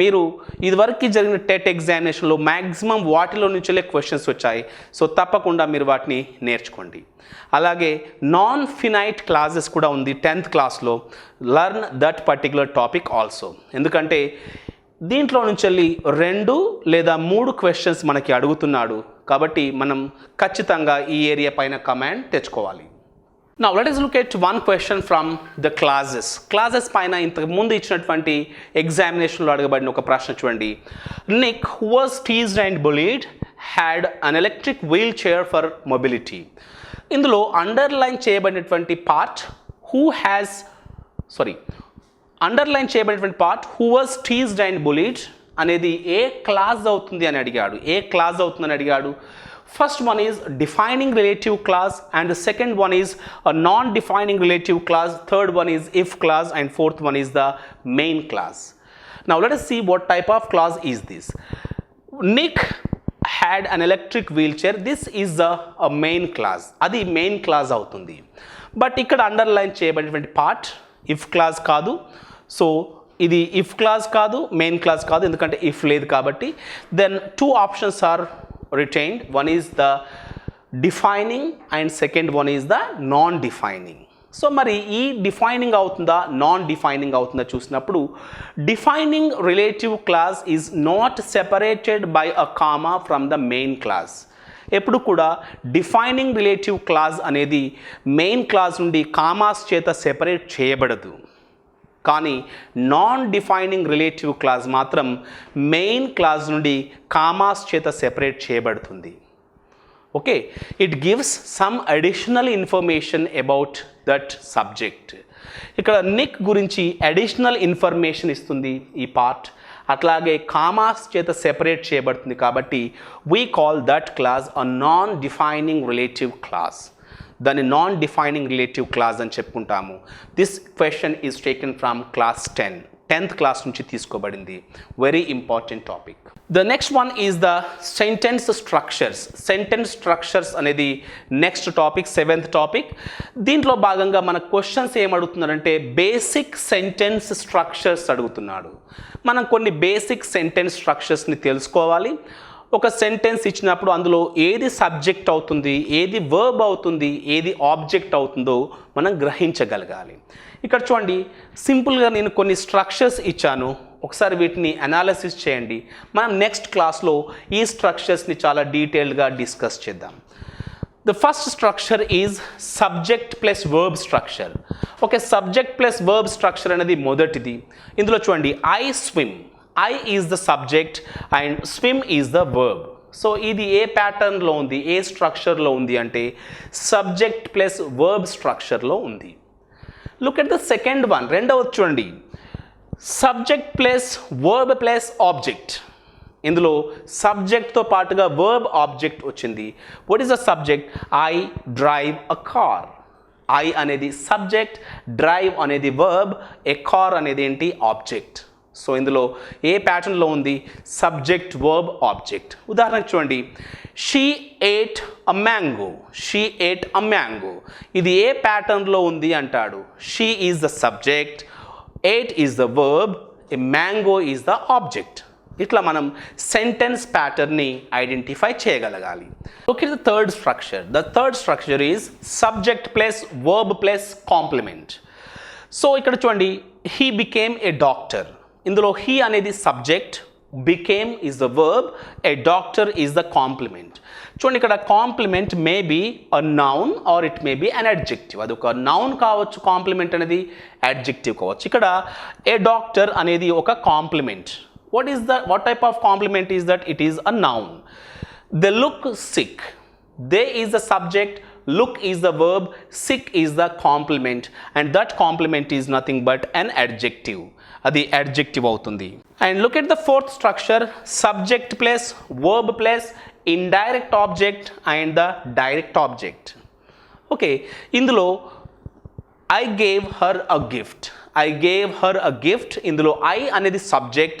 Speaker 1: మీరు ఇదివరకు జరిగిన టెట్ ఎగ్జామినేషన్లో మ్యాక్సిమం వాటిలో నుంచే క్వశ్చన్స్ వచ్చాయి. సో తప్పకుండా మీరు వాటిని నేర్చుకోండి. అలాగే నాన్ ఫినైట్ క్లాజెస్ కూడా ఉంది 10th క్లాస్లో. Learn that particular topic also. ఎందుకంటే దీంట్లో నుంచి వెళ్ళి 2 లేదా 3 క్వశ్చన్స్ మనకి అడుగుతున్నాడు కాబట్టి మనం ఖచ్చితంగా ఈ ఏరియా పైన కమాండ్ తెచ్చుకోవాలి. Now let us look at one question from the classes. Classes పైన ఇంతకు ముందు ఇచ్చినటువంటి ఎగ్జామినేషన్లో అడగబడిన ఒక ప్రశ్న చూడండి. Nick, who was teased and bullied, had an electric wheelchair for mobility. ఇందులో అండర్లైన్ చేయబడినటువంటి పార్ట్ అండర్లైన్ చేయబడినటువంటి part who was teased and bullied అనేది ఏ క్లాజ్ అవుతుంది అని అడిగాడు. First one is defining relative clause and the second one is non defining relative clause, third one is if clause and fourth one is the main clause. Now let us see what type of clause is this. Nick had an electric wheelchair. This is a main clause. అది main clause అవుతుంది. But ఇక్కడ underline చేయబడినటువంటి part if clause కాదు. సో ఇది if clause కాదు, main clause కాదు, ఎందుకంటే ఇఫ్ లేదు కాబట్టి. Then 2 options are retained. One is the defining and second one is the non defining. So మరి ఈ డిఫైనింగ్ అవుతుందా నాన్ డిఫైనింగ్ అవుతుందా చూసినప్పుడు defining relative clause is not separated by a comma from the main clause. ఎప్పుడు కూడా defining relative clause అనేది main clause నుండి commas చేత సెపరేట్ చేయబడదు. కానీ నాన్ డిఫైనింగ్ రిలేటివ్ క్లాజ్ మాత్రం మెయిన్ క్లాజ్ నుండి కామాస్ చేత సెపరేట్ చేయబడుతుంది. Okay, it gives some additional information about that subject. ఇక్కడ నిక్ గురించి అడిషనల్ ఇన్ఫర్మేషన్ ఇస్తుంది ఈ పార్ట్. అట్లాగే కామాస్ చేత సెపరేట్ చేయబడుతుంది కాబట్టి we call that clause a non defining relative clause. దాన్ని నాన్ డిఫైనింగ్ రిలేటివ్ క్లాజ్ అని చెప్పుకుంటాము. This question is taken from class 10th class నుంచి తీసుకోబడింది. Very important topic. The next one is the sentence structures. Sentence structures అనేది next topic, 7th topic. దీంట్లో భాగంగా మన questions ఏమడుగుతున్నారంటే basic sentence structures అడుగుతున్నాడు. మనం కొన్ని బేసిక్ సెంటెన్స్ స్ట్రక్చర్స్ని తెలుసుకోవాలి. ఒక సెంటెన్స్ ఇచ్చినప్పుడు అందులో ఏది సబ్జెక్ట్ అవుతుంది, ఏది వర్బ్ అవుతుంది, ఏది ఆబ్జెక్ట్ అవుతుందో మనం గ్రహించగలగాలి. ఇక్కడ చూడండి, సింపుల్గా నేను కొన్ని స్ట్రక్చర్స్ ఇచ్చాను. ఒకసారి వీటిని అనాలిసిస్ చేయండి. మనం నెక్స్ట్ క్లాస్లో ఈ స్ట్రక్చర్స్ని చాలా డీటెయిల్గా డిస్కస్ చేద్దాం. The first structure is subject plus verb structure. Okay, subject plus verb structure అనేది మొదటిది. ఇందులో చూడండి, I swim. I is the subject and swim is the verb. So ఇది ఏ ప్యాటర్న్లో ఉంది, ఏ స్ట్రక్చర్లో ఉంది అంటే సబ్జెక్ట్ ప్లస్ వర్బ్ స్ట్రక్చర్లో ఉంది. Look at the second one, రెండవది చూడండి, subject plus verb plus object. ఇందులో సబ్జెక్ట్తో పాటుగా వర్బ్ ఆబ్జెక్ట్ వచ్చింది. What is the subject? I drive a car. I అనేది సబ్జెక్ట్, డ్రైవ్ అనేది వర్బ్, ఎ కార్ అనేది ఏంటి? ఆబ్జెక్ట్. సో ఇందులో ఏ ప్యాటర్న్లో ఉంది? Subject verb object. ఉదాహరణకు చూడండి, she ate a mango. She ate a mango. ఇది ఏ ప్యాటర్న్లో ఉంది అంటాడు. She is the subject, ate is the verb, a mango is the object. ఇట్లా మనం సెంటెన్స్ ప్యాటర్న్ని ఐడెంటిఫై చేయగలగాలి. Okay, the third structure. The third structure is subject plus verb plus complement. So ఇక్కడ చూడండి, హీ బికేమ్ ఏ డాక్టర్. ఇందులో he అనేది subject, became is the verb, a doctor is the complement. చూడండి ఇక్కడ complement may be a noun or it may be an adjective. అది ఒక noun కావచ్చు, complement అనేది అడ్జెక్టివ్ కావచ్చు. ఇక్కడ ఏ డాక్టర్ అనేది ఒక complement. what type of compliment is that? It is a noun. They look sick. They is the subject, look is the verb, sick is the complement, and that complement is nothing but an adjective. అది adjective అవుతుంది. And look at the fourth structure, subject plus verb plus indirect object and the direct object. Okay, ఇందులో I gave her a gift. I gave her a gift. ఇందులో I అనేది subject,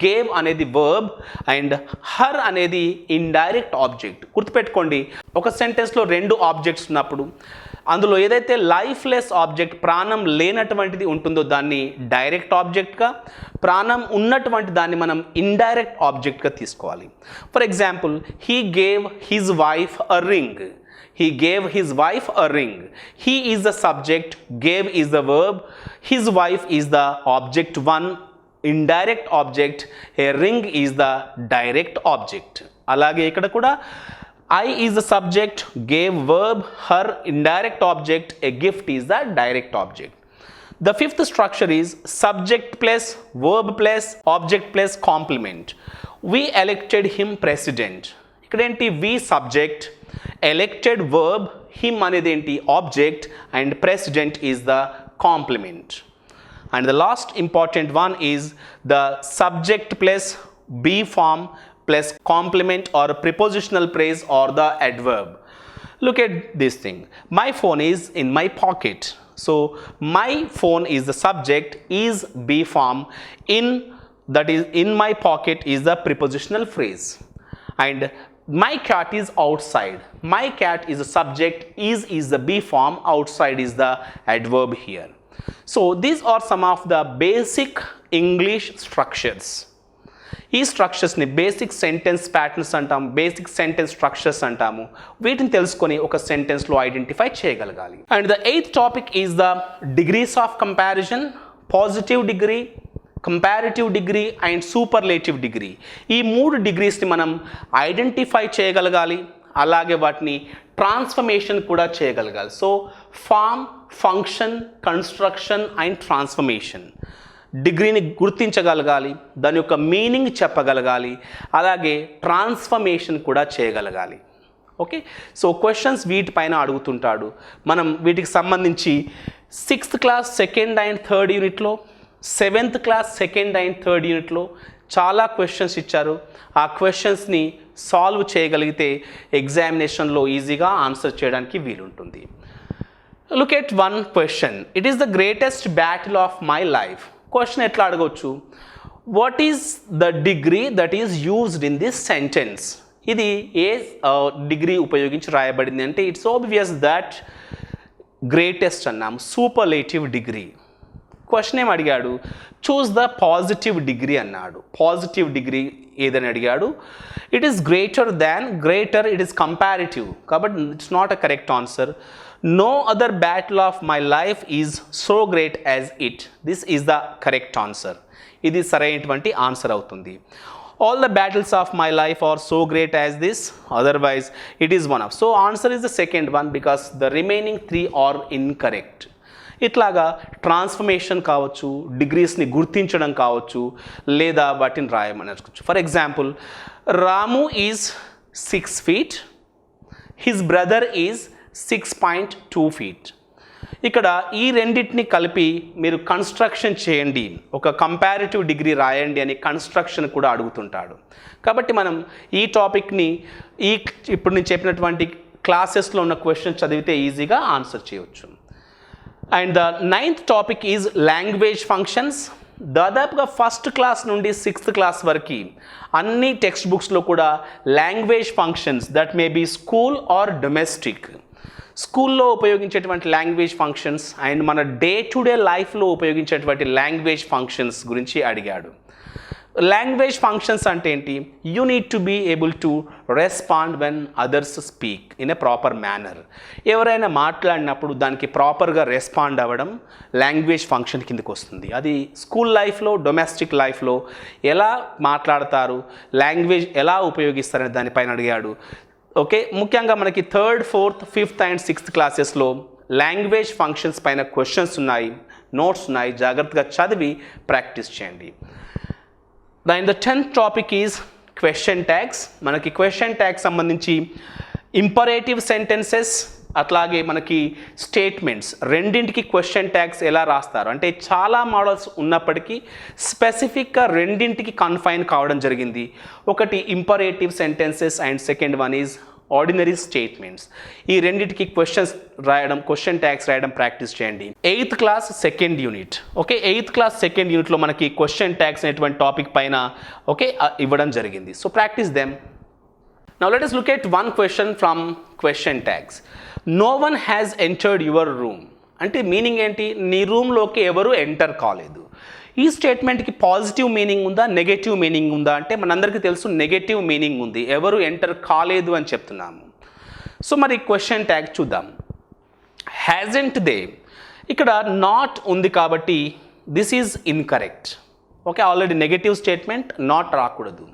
Speaker 1: gave అనేది verb and her అనేది indirect object. గుర్తుపెట్టుకోండి, ఒక సెంటెన్స్లో రెండు objects ఉన్నప్పుడు అందులో ఏదైతే లైఫ్లెస్ ఆబ్జెక్ట్, ప్రాణం లేనటువంటిది ఉంటుందో దాన్ని డైరెక్ట్ ఆబ్జెక్ట్గా, ప్రాణం ఉన్నటువంటి దాన్ని మనం ఇండైరెక్ట్ ఆబ్జెక్ట్గా తీసుకోవాలి. For example, he gave his wife a ring. He gave his wife a ring. He is the subject, gave is the verb, his wife is the object one, indirect object, a ring is the direct object. అలాగే ఇక్కడ కూడా I is the subject, gave verb, her indirect object, a gift is the direct object. The fifth structure is subject plus verb plus object plus complement. We elected him president. ఇక్కడ ఏంటి? we subject, elected verb, him అనేది ఏంటి? object, and president is the complement. And the last important one is the subject plus be form plus complement or prepositional phrase or the adverb. Look at this thing. My phone is in my pocket. So my phone is the subject, is be form, in, that is in my pocket is the prepositional phrase. And my cat is outside. My cat is the subject, is the be form, outside is the adverb here. So these are some of the basic English structures. ఈ స్ట్రక్చర్స్ని basic sentence patterns అంటాము, basic sentence structures అంటాము. వీటిని తెలుసుకొని ఒక సెంటెన్స్లో identify చేయగలగాలి. And the eighth topic is the degrees of comparison, positive degree, comparative degree and superlative degree. ఈ మూడు డిగ్రీస్ని మనం ఐడెంటిఫై చేయగలగాలి, అలాగే వాటిని ట్రాన్స్ఫర్మేషన్ కూడా చేయగలగాలి. So form, function, construction and transformation. డిగ్రీని గుర్తించగలగాలి, దాని యొక్క మీనింగ్ చెప్పగలగాలి, అలాగే ట్రాన్స్ఫర్మేషన్ కూడా చేయగలగాలి. ఓకే, సో క్వశ్చన్స్ వీటిపైన అడుగుతుంటాడు. మనం వీటికి సంబంధించి 6th class second and third యూనిట్లో, 7th class second and third యూనిట్లో చాలా క్వశ్చన్స్ ఇచ్చారు. ఆ క్వశ్చన్స్ని సాల్వ్ చేయగలిగితే ఎగ్జామినేషన్లో ఈజీగా ఆన్సర్ చేయడానికి వీలుంటుంది. Look at one question. It is the greatest battle of my life. Question ఎట్లా అడగవచ్చు? What is the degree that is used in this sentence? ఇది ఏ డిగ్రీ ఉపయోగించి రాయబడింది అంటే ఇట్స్ ఆబ్వియస్ దట్ గ్రేటెస్ట్ అన్నాము, సూపర్లేటివ్ డిగ్రీ. క్వశ్చన్ ఏం అడిగాడు? చూస్ ద పాజిటివ్ డిగ్రీ అన్నాడు. పాజిటివ్ డిగ్రీ ఏదని అడిగాడు. It is greater than, greater it is comparative, కాబట్టి it's not a correct answer. No other battle of my life is so great as it. This is the correct answer. ఇది సరైనటువంటి answer అవుతుంది. All the battles of my life are so great as this, otherwise it is one of. So answer is the second one because the remaining 3 are incorrect. ఇట్లాగా transformation కావచ్చు, డిగ్రీస్ని గుర్తించడం కావచ్చు, లేదా వాటిని రాయమని అనుకోవచ్చు. For example, Ramu is 6 feet, his brother is 6.2 feet. ఇక్కడ ఈ రెండింటిని కలిపి మీరు కన్స్ట్రక్షన్ చేయండి, ఒక కంపారిటివ్ డిగ్రీ రాయండి అని కన్స్ట్రక్షన్ కూడా అడుగుతుంటాడు. కాబట్టి మనం ఈ టాపిక్ని ఇప్పుడు నేను చెప్పినటువంటి క్లాసెస్లో ఉన్న క్వశ్చన్ చదివితే ఈజీగా ఆన్సర్ చేయవచ్చు. And the 9th topic is language functions. దాదాపుగా 1st క్లాస్ నుండి 6th క్లాస్ వరకు అన్ని టెక్స్ట్ బుక్స్లో కూడా language functions, that may be school or domestic, స్కూల్లో ఉపయోగించేటువంటి లాంగ్వేజ్ ఫంక్షన్స్ అండ్ మన డే టు డే లైఫ్లో ఉపయోగించేటువంటి లాంగ్వేజ్ ఫంక్షన్స్ గురించి అడిగాడు. లాంగ్వేజ్ ఫంక్షన్స్ అంటే ఏంటి? You need to be able to respond when others speak in a proper manner. ఎవరైనా మాట్లాడినప్పుడు దానికి ప్రాపర్గా రెస్పాండ్ అవ్వడం లాంగ్వేజ్ ఫంక్షన్ కిందకి వస్తుంది. అది స్కూల్ లైఫ్లో, డొమెస్టిక్ లైఫ్లో ఎలా మాట్లాడతారు, లాంగ్వేజ్ ఎలా ఉపయోగిస్తారనే దానిపైన అడిగాడు. ఓకే, ముఖ్యంగా మనకి 3rd, 4th, 5th and 6th క్లాసెస్లో లాంగ్వేజ్ ఫంక్షన్స్ పైన క్వశ్చన్స్ ఉన్నాయి, నోట్స్ ఉన్నాయి, జాగ్రత్తగా చదివి ప్రాక్టీస్ చేయండి. The 10th topic is question tags. మనకి క్వశ్చన్ ట్యాగ్స్ సంబంధించి ఇంపరేటివ్ సెంటెన్సెస్ అట్లాగే మనకి స్టేట్మెంట్స్ రెండింటికి క్వశ్చన్ ట్యాగ్స్ ఎలా రాస్తారు అంటే చాలా మోడల్స్ ఉన్నప్పటికీ స్పెసిఫిక్గా రెండింటికి కన్ఫైన్ కావడం జరిగింది. ఒకటి imperative sentences and second one is ordinary statements. ఈ రెండింటికి క్వశ్చన్ ట్యాగ్స్ రాయడం ప్రాక్టీస్ చేయండి. 8th class second unit. Okay, 8th class second యూనిట్లో మనకి క్వశ్చన్ ట్యాగ్స్ అనేటువంటి టాపిక్ పైన ఓకే ఇవ్వడం జరిగింది. So practice them. Now let us look at one question from question tags. No one has entered your room. అంటే meaning ఏంటి? నీ రూమ్లోకి ఎవరు ఎంటర్ కాలేదు. ఈ స్టేట్మెంట్కి పాజిటివ్ మీనింగ్ ఉందా, నెగటివ్ మీనింగ్ ఉందా అంటే మనందరికీ తెలుసు నెగటివ్ మీనింగ్ ఉంది, ఎవరు ఎంటర్ కాలేదు అని చెప్తున్నాము. సో మరి క్వశ్చన్ ట్యాగ్ చూద్దాం. హ్యాజెంట్ దే, ఇక్కడ నాట్ ఉంది కాబట్టి this is incorrect. Okay, already negative statement, not రాకూడదు.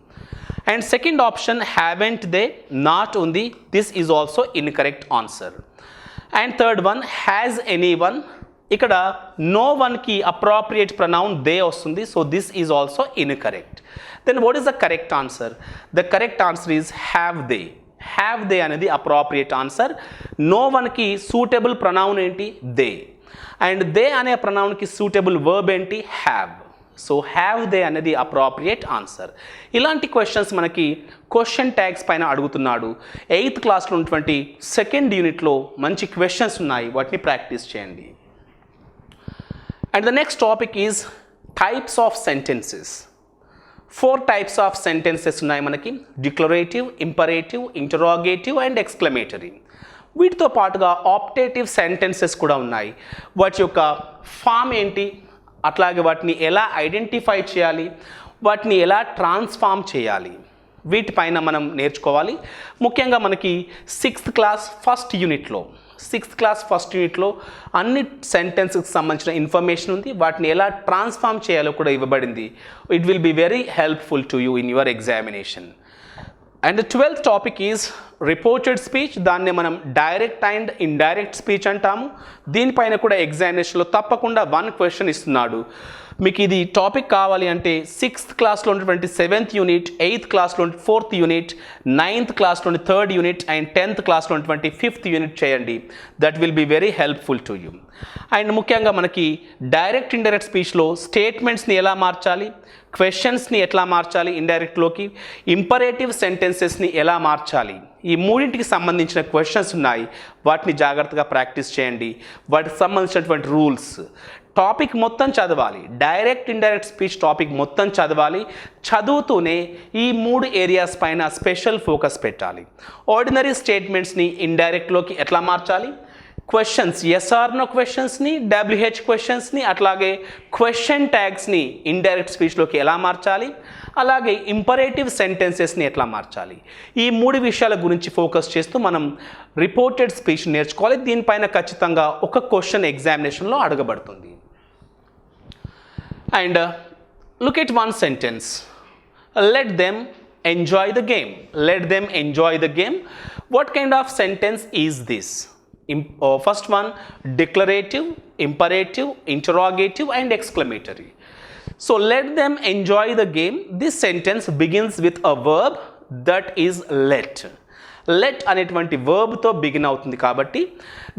Speaker 1: And second option haven't they, not ఉంది, this is also incorrect answer. And third one has anyone, ఇక్కడ no వన్కి appropriate pronoun they వస్తుంది, so this is also incorrect. Then what is the correct answer? The correct answer is have they. Have they అనేది appropriate answer. No వన్కి suitable pronoun ఏంటి? They. And they అనే ప్రొనౌన్కి suitable verb ఏంటి? Have. So have they అనేది appropriate answer. ఇలాంటి questions మనకి question tags పైన అడుగుతున్నాడు. 8th క్లాస్లో ఉన్నటువంటి సెకండ్ యూనిట్లో మంచి క్వశ్చన్స్ ఉన్నాయి, వాటిని ప్రాక్టీస్ చేయండి. And the next topic is types of sentences. 4 types of sentences ఉన్నాయి మనకి: declarative, imperative, interrogative and exclamatory. వీటితో పాటుగా ఆప్టేటివ్ సెంటెన్సెస్ కూడా ఉన్నాయి. వాటి యొక్క ఫామ్ ఏంటి, అట్లాగే వాటిని ఎలా ఐడెంటిఫై చేయాలి, వాటిని ఎలా ట్రాన్స్ఫార్మ్ చేయాలి, వీటిపైన మనం నేర్చుకోవాలి. ముఖ్యంగా మనకి 6th క్లాస్ ఫస్ట్ యూనిట్లో అన్ని సెంటెన్సెస్కి సంబంధించిన ఇన్ఫర్మేషన్ ఉంది, వాటిని ఎలా ట్రాన్స్ఫార్మ్ చేయాలో కూడా ఇవ్వబడింది. It will be very helpful to you in your examination. And 12th topic is reported speech. దాన్ని మనం డైరెక్ట్ అండ్ ఇండైరెక్ట్ స్పీచ్ అంటాము. దీనిపైన కూడా ఎగ్జామినేషన్లో తప్పకుండా 1 క్వశ్చన్ ఇస్తున్నాడు. మీకు ఇది టాపిక్ కావాలి అంటే 6th క్లాస్లో ఉన్నటువంటి 7th యూనిట్, 8th క్లాస్లో 4th యూనిట్, 9th క్లాస్లో 3rd యూనిట్ అండ్ 10th క్లాస్లో ఉన్నటువంటి 5th యూనిట్ చేయండి. That will be very helpful to you. And ముఖ్యంగా మనకి డైరెక్ట్ ఇండైరెక్ట్ స్పీచ్లో స్టేట్మెంట్స్ని ఎలా మార్చాలి, క్వశ్చన్స్ని ఎట్లా మార్చాలి ఇండైరెక్ట్లోకి, ఇంపరేటివ్ సెంటెన్సెస్ని ఎలా మార్చాలి, ఈ మూడింటికి సంబంధించిన క్వశ్చన్స్ ఉన్నాయి, వాటిని జాగ్రత్తగా ప్రాక్టీస్ చేయండి. వాటికి సంబంధించినటువంటి రూల్స్, టాపిక్ మొత్తం చదవాలి. డైరెక్ట్ ఇండైరెక్ట్ స్పీచ్ టాపిక్ మొత్తం చదవాలి. చదువుతూనే ఈ 3 ఏరియాస్ పైన స్పెషల్ ఫోకస్ పెట్టాలి. ఆర్డినరీ స్టేట్మెంట్స్ని ఇండైరెక్ట్లోకి ఎట్లా మార్చాలి, క్వశ్చన్స్ ఎస్ఆర్నో క్వశ్చన్స్ని, WH క్వశ్చన్స్ని, అట్లాగే క్వశ్చన్ ట్యాగ్స్ని ఇండైరెక్ట్ స్పీచ్లోకి ఎలా మార్చాలి, అలాగే ఇంపరేటివ్ సెంటెన్సెస్ని ఎట్లా మార్చాలి, ఈ 3 విషయాల గురించి ఫోకస్ చేస్తూ మనం రిపోర్టెడ్ స్పీచ్ నేర్చుకోవాలి. దీనిపైన ఖచ్చితంగా ఒక క్వశ్చన్ ఎగ్జామినేషన్లో అడగబడుతుంది. And look at one sentence. Let them enjoy the game. Let them enjoy the game. What kind of sentence is this? First one, declarative, imperative, interrogative and exclamatory. So let them enjoy the game. This sentence begins with a verb that is let. Let అనేటువంటి verb తో begin అవుతుంది కాబట్టి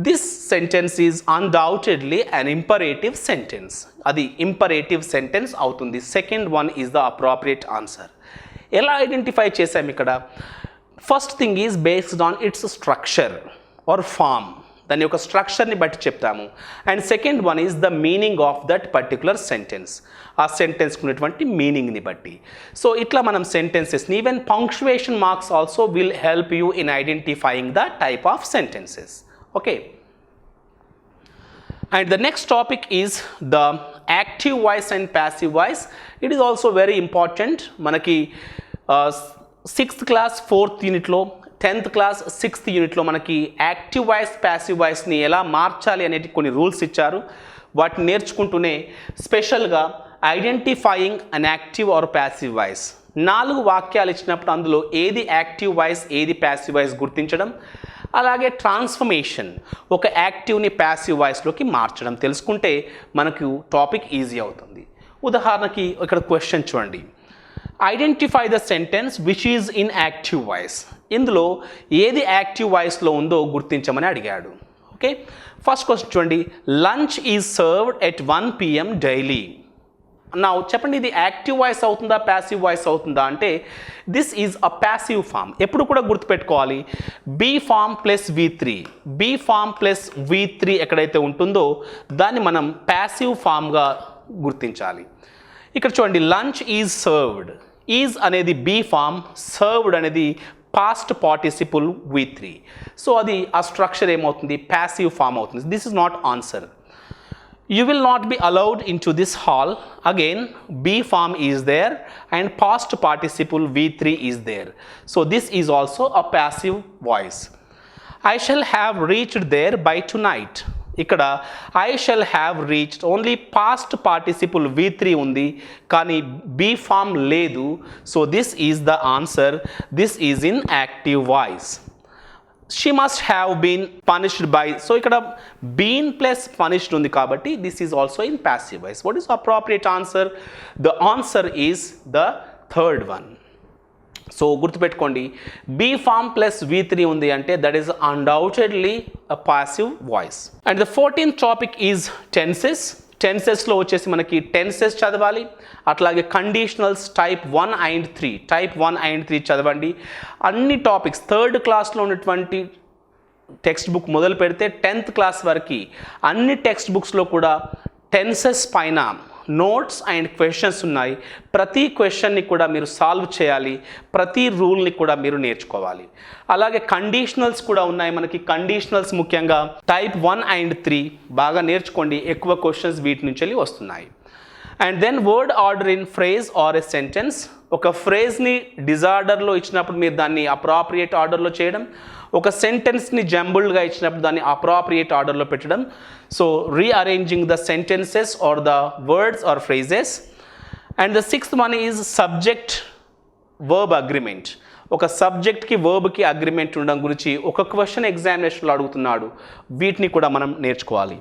Speaker 1: this sentence is undoubtedly an imperative sentence. అది imperative sentence అవుతుంది. Second one is the appropriate answer. ఎలా identify చేసాం ఇక్కడ? First thing is based on its structure or form. దాని యొక్క స్ట్రక్చర్ని బట్టి చెప్తాము. And second one is the meaning of that particular sentence. ఆ సెంటెన్స్కి ఉన్నటువంటి మీనింగ్ని బట్టి. సో ఇట్లా మనం సెంటెన్సెస్ని, even punctuation marks also will help you in identifying the type of sentences. Okay. And the next topic is the active voice and passive voice. It is also very important. మనకి 6th class 4th యూనిట్లో 10th class 6th యూనిట్లో మనకి active voice passive వాయిస్ని ఎలా మార్చాలి అనేది కొన్ని rules ఇచ్చారు. వాటిని నేర్చుకుంటూనే స్పెషల్గా identifying an active or passive voice 4 వాక్యాలు ఇచ్చినప్పుడు అందులో ఏది యాక్టివ్ వాయిస్ ఏది ప్యాసివ్ వాయిస్ గుర్తించడం, అలాగే ట్రాన్స్ఫర్మేషన్ ఒక యాక్టివ్ని ప్యాసివ్ వాయిస్లోకి మార్చడం తెలుసుకుంటే మనకు టాపిక్ ఈజీ అవుతుంది. ఉదాహరణకి ఇక్కడ క్వశ్చన్ చూడండి, identify the sentence which is in active voice. ఇందులో ఏది యాక్టివ్ వాయిస్లో ఉందో గుర్తించమని అడిగాడు. ఓకే, ఫస్ట్ క్వశ్చన్ చూడండి, lunch is served at 1 PM daily. నా చెప్పండి, ఇది యాక్టివ్ వాయిస్ అవుతుందా ప్యాసివ్ వాయిస్ అవుతుందా అంటే this is a passive form. ఎప్పుడు కూడా గుర్తుపెట్టుకోవాలి, be form plus V3, be form plus V3 ఎక్కడైతే ఉంటుందో దాన్ని మనం ప్యాసివ్ ఫామ్గా గుర్తించాలి. ఇక్కడ చూడండి, లంచ్ ఈజ్ సర్వ్డ్, ఈజ్ అనేది బీ ఫామ్, సర్వ్డ్ అనేది పాస్ట్ పార్టిసిపుల్ V3. సో అది ఆ స్ట్రక్చర్ ఏమవుతుంది, ప్యాసివ్ ఫామ్ అవుతుంది. This is not answer. You will not be allowed into this hall. Again, B form is there and past participle V3 is there. So this is also a passive voice. I shall have reached there by tonight. ఇక్కడ I shall have reached only past participle V3 ఉంది కానీ B form లేదు. So this is the answer. This is in active voice. She must have been punished by, so ikkada been plus punished undi kabatti this is also in passive voice. What is the appropriate answer? The answer is the third one. So gurtu pettukondi, B form plus V3 undi ante that is undoubtedly a passive voice. And the 14th topic is tenses. టెన్సెస్లో వచ్చేసి మనకి tenses చదవాలి, అట్లాగే conditionals type 1 and 3, type 1 and 3 చదవండి. అన్ని topics 3rd క్లాస్లో ఉన్నటువంటి text book మొదలు పెడితే 10th క్లాస్ వరకు అన్ని టెక్స్ట్ బుక్స్లో కూడా టెన్సెస్ పైన నోట్స్ అండ్ క్వశ్చన్స్ ఉన్నాయి. ప్రతి క్వశ్చన్ని కూడా మీరు సాల్వ్ చేయాలి, ప్రతి రూల్ని కూడా మీరు నేర్చుకోవాలి. అలాగే కండిషనల్స్ కూడా ఉన్నాయి మనకి. కండిషనల్స్ ముఖ్యంగా టైప్ 1 and 3 బాగా నేర్చుకోండి, ఎక్కువ క్వశ్చన్స్ వీటి నుంచి వస్తున్నాయి. And then word order in phrase or a sentence. ఒక ఫ్రేజ్ని డిజార్డర్లో ఇచ్చినప్పుడు మీరు దాన్ని అప్రాప్రియేట్ ఆర్డర్లో చేయడం, ఒక సెంటెన్స్ని జంబుల్డ్గా ఇచ్చినప్పుడు దాన్ని అప్రాప్రియేట్ ఆర్డర్లో పెట్టడం. So rearranging the sentences or the words or phrases. And the 6th one is subject verb agreement. ఒక సబ్జెక్ట్కి వర్బ్కి అగ్రిమెంట్ ఉండడం గురించి ఒక క్వశ్చన్ ఎగ్జామినేషన్లో అడుగుతున్నాడు, వీటిని కూడా మనం నేర్చుకోవాలి.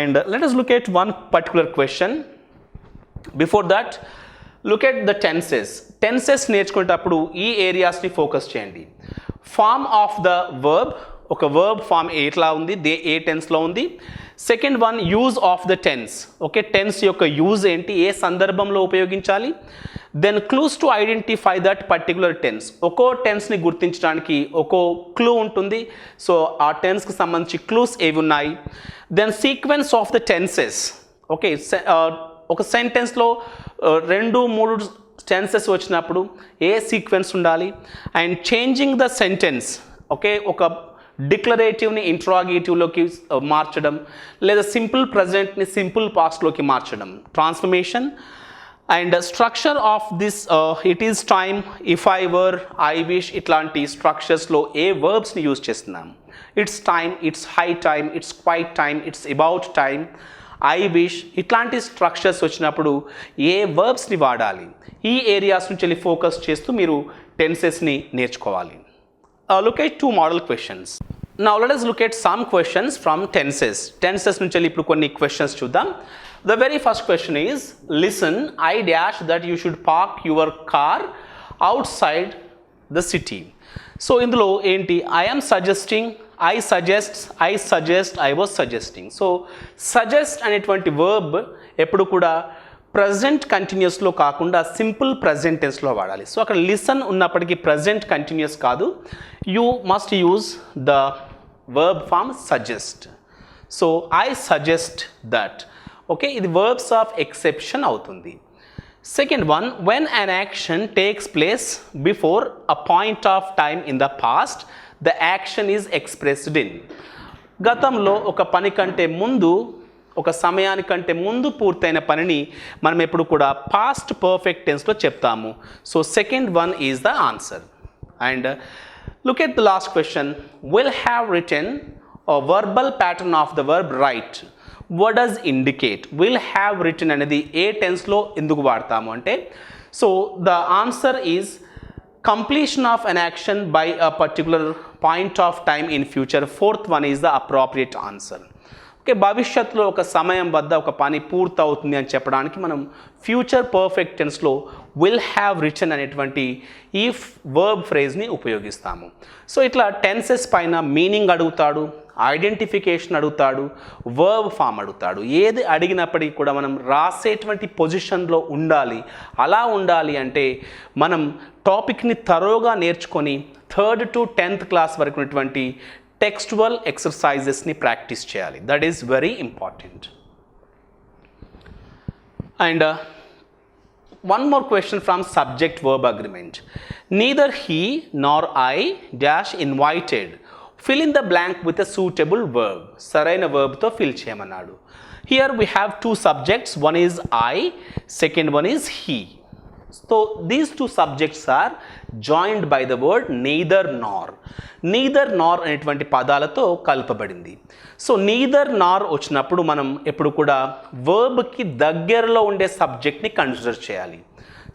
Speaker 1: And let us look at one particular question. Before that look at the tenses. Tenses నేర్చుకునేటప్పుడు ఈ ఏరియాస్ని ఫోకస్ చేయండి. ఫార్మ్ ఆఫ్ ద వర్బ్, ఒక వర్బ్ ఫామ్ ఎట్లా ఉంది, ఏ టెన్స్లో ఉంది. Second one use of the tense. Okay, tense యొక్క యూజ్ ఏంటి, ఏ సందర్భంలో ఉపయోగించాలి. Then clues to identify that particular tense. ఒక్కో టెన్స్ని గుర్తించడానికి ఒక్కో క్లూ ఉంటుంది. సో ఆ టెన్స్కి సంబంధించి క్లూస్ ఏవి ఉన్నాయి. Then sequence of the tenses. Okay, ఒక సెంటెన్స్లో 2-3 టెన్సెస్ వచ్చినప్పుడు ఏ సీక్వెన్స్ ఉండాలి. And changing the sentence. Okay, ఒక డిక్లరేటివ్ని ఇంట్రాగేటివ్లోకి మార్చడం, లేదా సింపుల్ ప్రజెంట్ని సింపుల్ పాస్ట్లోకి మార్చడం, transformation. And structure of this it is time, if I were, I wish, ఇట్లాంటి స్ట్రక్చర్స్లో ఏ వర్బ్స్ని యూజ్ చేస్తున్నాం. It's time, it's high time, it's quite time, it's about time, I wish, ఇట్లాంటి structures వచ్చినప్పుడు ఏ వర్బ్స్ని వాడాలి. ఈ ఏరియాస్ నుంచి focus చేస్తూ మీరు టెన్సెస్ని నేర్చుకోవాలి. Look at 2 model questions. Now let us look at some questions from tenses. Tenses నుంచి ఇప్పుడు కొన్ని questions చూద్దాం. The very first question is, listen, I dash that you should park your car outside the city. So ఇందులో ఏంటి, I am suggesting, I suggest, I was suggesting. So suggest అనేటువంటి verb ఎప్పుడు కూడా present కంటిన్యూస్లో కాకుండా simple present టెన్స్లో వాడాలి. So అక్కడ listen ఉన్నప్పటికీ present continuous కాదు, you must use the verb form suggest. So I suggest that. Okay, ఇది వర్బ్స్ ఆఫ్ ఎక్సెప్షన్ అవుతుంది. Second one, when an action takes place before a point of time in the past, the action is expressed in. గతంలో ఒక పని కంటే ముందు ఒక సమయానికంటే ముందు పూర్తయిన పనిని మనం ఎప్పుడు కూడా పాస్ట్ పర్ఫెక్ట్ టెన్స్లో చెప్తాము. So second one is the answer. And look at the last question. Will have return a verbal pattern of the verb write. What does indicate? Will have written అనేది ఏ టెన్స్లో ఎందుకు వాడతాము అంటే, so the answer is completion of an action by a particular point of time in future. Fourth one is the appropriate answer. Okay, భవిష్యత్తులో ఒక సమయం వద్ద ఒక పని పూర్తవుతుంది అని చెప్పడానికి మనం ఫ్యూచర్ పర్ఫెక్ట్ టెన్స్లో విల్ హ్యావ్ రిటన్ అనేటువంటి ఈ వర్బ్ ఫ్రేజ్ని ఉపయోగిస్తాము. సో ఇట్లా టెన్సెస్ పైన మీనింగ్ అడుగుతాడు, ఐడెంటిఫికేషన్ అడుగుతాడు, వర్బ్ ఫామ్ అడుగుతాడు. ఏది అడిగినప్పటికీ కూడా మనం రాసేటువంటి పొజిషన్లో ఉండాలి. అలా ఉండాలి అంటే మనం టాపిక్ని తరోగా నేర్చుకొని 3rd to 10th క్లాస్ వరకు ఉన్నటువంటి టెక్స్టువల్ ఎక్సర్సైజెస్ని ప్రాక్టీస్ చేయాలి. That is very important. And one more question from subject verb agreement. Neither he nor I dash invited. Fill in the blank with a suitable verb. సరైన verb తో fill చేయమన్నాడు. Here we have two subjects. One is I, second one is he. So these two subjects are joined by the word neither nor. neither nor అనేటువంటి పదాలతో కలపబడింది. So neither nor వచ్చినప్పుడు మనం ఎప్పుడు కూడా వర్బ్కి దగ్గరలో ఉండే సబ్జెక్ట్ని కన్సిడర్ చేయాలి.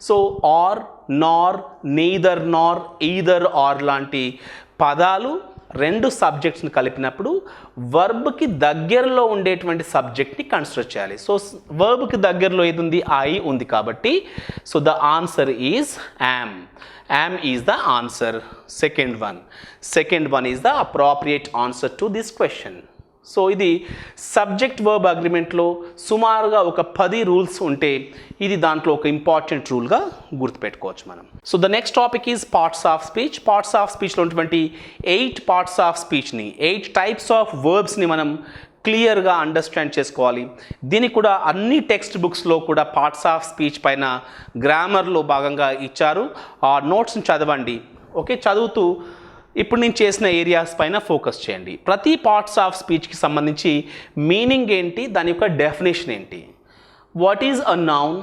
Speaker 1: So are, Nar, neither nor, either or లాంటి పదాలు రెండు సబ్జెక్ట్స్ని కలిపినప్పుడు వర్బ్కి దగ్గరలో ఉండేటువంటి సబ్జెక్ట్ని కన్సిడర్ చేయాలి. సో వర్బ్కి దగ్గరలో ఏది ఉంది? ఐ ఉంది కాబట్టి so the answer is am. Am is the answer. Second one is the appropriate answer to this question. So ఇది సబ్జెక్ట్ వర్బ్ అగ్రిమెంట్లో సుమారుగా ఒక 10 రూల్స్ ఉంటే ఇది దాంట్లో ఒక ఇంపార్టెంట్ రూల్గా గుర్తుపెట్టుకోవచ్చు మనం. So the next topic is parts of speech. Parts of స్పీచ్లో ఉన్నటువంటి 8 పార్ట్స్ ఆఫ్ స్పీచ్ని, 8 టైప్స్ ఆఫ్ వర్బ్స్ని మనం క్లియర్గా అండర్స్టాండ్ చేసుకోవాలి. దీనికి కూడా అన్ని టెక్స్ట్ బుక్స్లో కూడా పార్ట్స్ ఆఫ్ స్పీచ్ పైన గ్రామర్లో భాగంగా ఇచ్చారు. ఆ నోట్స్ని చదవండి. ఓకే, చదువుతూ ఇప్పుడు నేను చేసిన ఏరియాస్ పైన ఫోకస్ చేయండి. ప్రతి పార్ట్స్ ఆఫ్ స్పీచ్కి సంబంధించి మీనింగ్ ఏంటి, దాని యొక్క డెఫినేషన్ ఏంటి, what is a noun,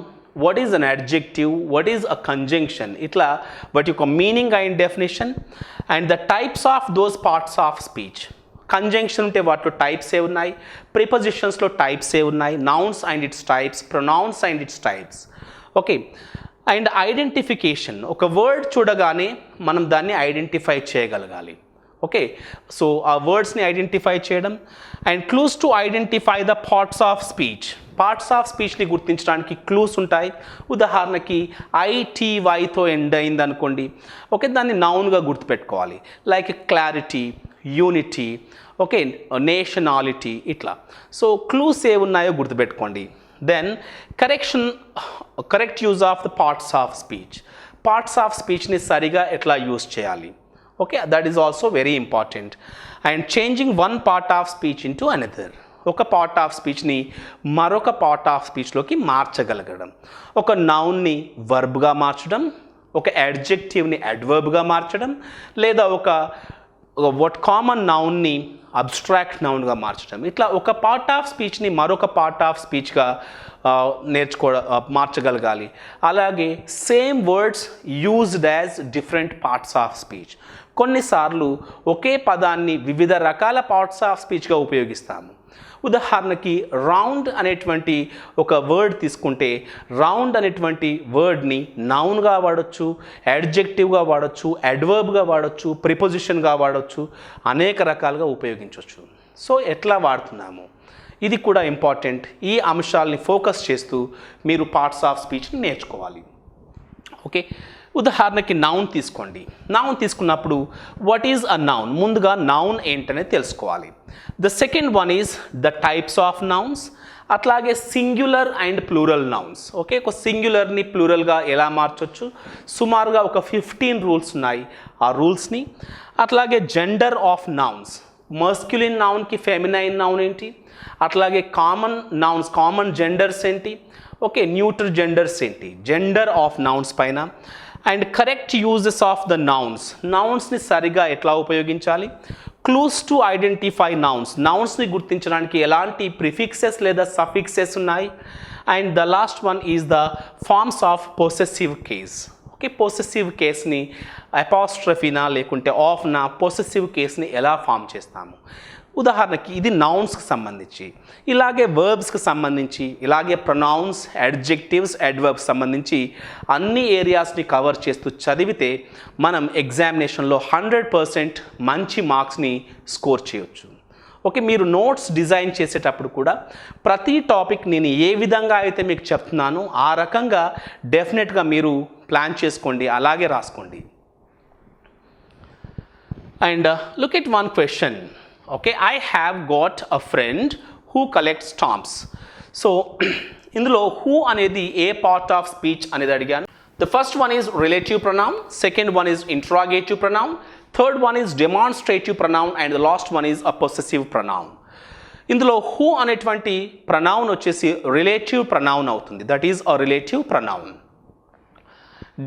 Speaker 1: what is an adjective, what is a conjunction, ఇట్లా వాటి యొక్క meaning and definition and the types of those parts of speech. Conjunction ఉంటే వాటిలో టైప్స్ ఏ ఉన్నాయి, ప్రిపోజిషన్స్లో టైప్స్ ఏ ఉన్నాయి, nouns and its types, pronouns and its types. Okay, and identification. ఒక వర్డ్ చూడగానే మనం దాన్ని ఐడెంటిఫై చేయగలగాలి. ఓకే, సో ఆ వర్డ్స్ని ఐడెంటిఫై చేయడం and clues to identify the parts of speech. Parts of స్పీచ్ని గుర్తించడానికి క్లూస్ ఉంటాయి. ఉదాహరణకి ITYతో ఎండ్ అయింది అనుకోండి, ఓకే, దాన్ని నౌన్గా గుర్తుపెట్టుకోవాలి. Like clarity, unity, okay, nationality, ఇట్లా. సో క్లూస్ ఏ ఉన్నాయో గుర్తుపెట్టుకోండి. Then correct use of the parts of speech. Parts of స్పీచ్ని సరిగా ఎట్లా యూజ్ చేయాలి. Okay, that is also very important. And changing one part of speech into another. ఒక part of స్పీచ్ని మరొక పార్ట్ ఆఫ్ స్పీచ్లోకి మార్చగలగడం. ఒక నౌన్ని వర్బ్గా మార్చడం, ఒక అడ్జెక్టివ్ని అడ్వర్బ్గా మార్చడం, లేదా ఒక కామన్ నౌన్ని అబ్స్ట్రాక్ట్ నౌన్గా మార్చడం. ఇట్లా ఒక పార్ట్ ఆఫ్ స్పీచ్ని మరొక పార్ట్ ఆఫ్ స్పీచ్గా మార్చగలగాలి. అలాగే same words used as different parts of speech. కొన్నిసార్లు ఒకే పదాన్ని వివిధ రకాల పార్ట్స్ ఆఫ్ స్పీచ్గా ఉపయోగిస్తాము. ఉదాహరణకి రౌండ్ అనేటువంటి ఒక వర్డ్ తీసుకుంటే రౌండ్ అనేటువంటి వర్డ్ని నౌన్గా వాడచ్చు, అడ్జెక్టివ్గా వాడచ్చు, అడ్వర్బ్గా వాడచ్చు, ప్రిపోజిషన్గా వాడచ్చు, అనేక రకాలుగా ఉపయోగించవచ్చు. సో ఎట్లా వాడుతున్నాము ఇది కూడా ఇంపార్టెంట్. ఈ అంశాలని ఫోకస్ చేస్తూ మీరు పార్ట్స్ ఆఫ్ స్పీచ్ని నేర్చుకోవాలి. ఓకే, ఉదాహరణకి నౌన్ తీసుకోండి. నౌన్ తీసుకున్నప్పుడు వాట్ ఈజ్ అ నౌన్, ముందుగా నౌన్ ఏంటనేది తెలుసుకోవాలి. The second one is the types of nouns. అట్లాగే singular and plural nouns. Okay, ఒక సింగ్యులర్ని ప్లూరల్గా ఎలా మార్చవచ్చు, సుమారుగా ఒక 15 రూల్స్ ఉన్నాయి. ఆ రూల్స్ని అట్లాగే జెండర్ ఆఫ్ నౌన్స్, మస్క్యులిన్ నౌన్కి ఫెమినైన్ నౌన్ ఏంటి, అట్లాగే కామన్ నౌన్స్, కామన్ జెండర్స్ ఏంటి, ఓకే, న్యూట్రల్ జెండర్స్ ఏంటి, జెండర్ ఆఫ్ నౌన్స్ పైన. And correct uses of the nouns, నౌన్స్ని సరిగా ఎట్లా ఉపయోగించాలి, క్లూస్ టు ఐడెంటిఫై నౌన్స్ని గుర్తించడానికి ఎలాంటి ప్రిఫిక్సెస్ లేదా సఫిక్సెస్ ఉన్నాయి. And the last one is the forms of possessive case. Okay, possessive కేస్ని అపాస్ట్రఫీనా లేకుంటే ఆఫ్నా పొసెసివ్ కేస్ని ఎలా ఫామ్ చేస్తాము. ఉదాహరణకి ఇది నౌన్స్కి సంబంధించి, ఇలాగే వర్బ్స్కి సంబంధించి, ఇలాగే ప్రొనౌన్స్, అడ్జెక్టివ్స్, అడ్వర్బ్స్ సంబంధించి అన్ని ఏరియాస్ని కవర్ చేస్తూ చదివితే మనం ఎగ్జామినేషన్లో 100% మంచి మార్క్స్ని స్కోర్ చేయొచ్చు. ఓకే, మీరు నోట్స్ డిజైన్ చేసేటప్పుడు కూడా ప్రతి టాపిక్ నేను ఏ విధంగా అయితే మీకు చెప్తున్నానో ఆ రకంగా డెఫినెట్గా మీరు ప్లాన్ చేసుకోండి, అలాగే రాసుకోండి. And look at one question. Okay, I have got a friend who collects stamps. So ఇందులో who అనేది ఏ పార్ట్ ఆఫ్ స్పీచ్ అనేది అడిగాను. The first one is relative pronoun, second one is interrogative pronoun, third one is demonstrative pronoun, and the last one is a possessive pronoun. ఇందులో who అనేటువంటి pronoun వచ్చేసి relative pronoun అవుతుంది. That is a relative pronoun.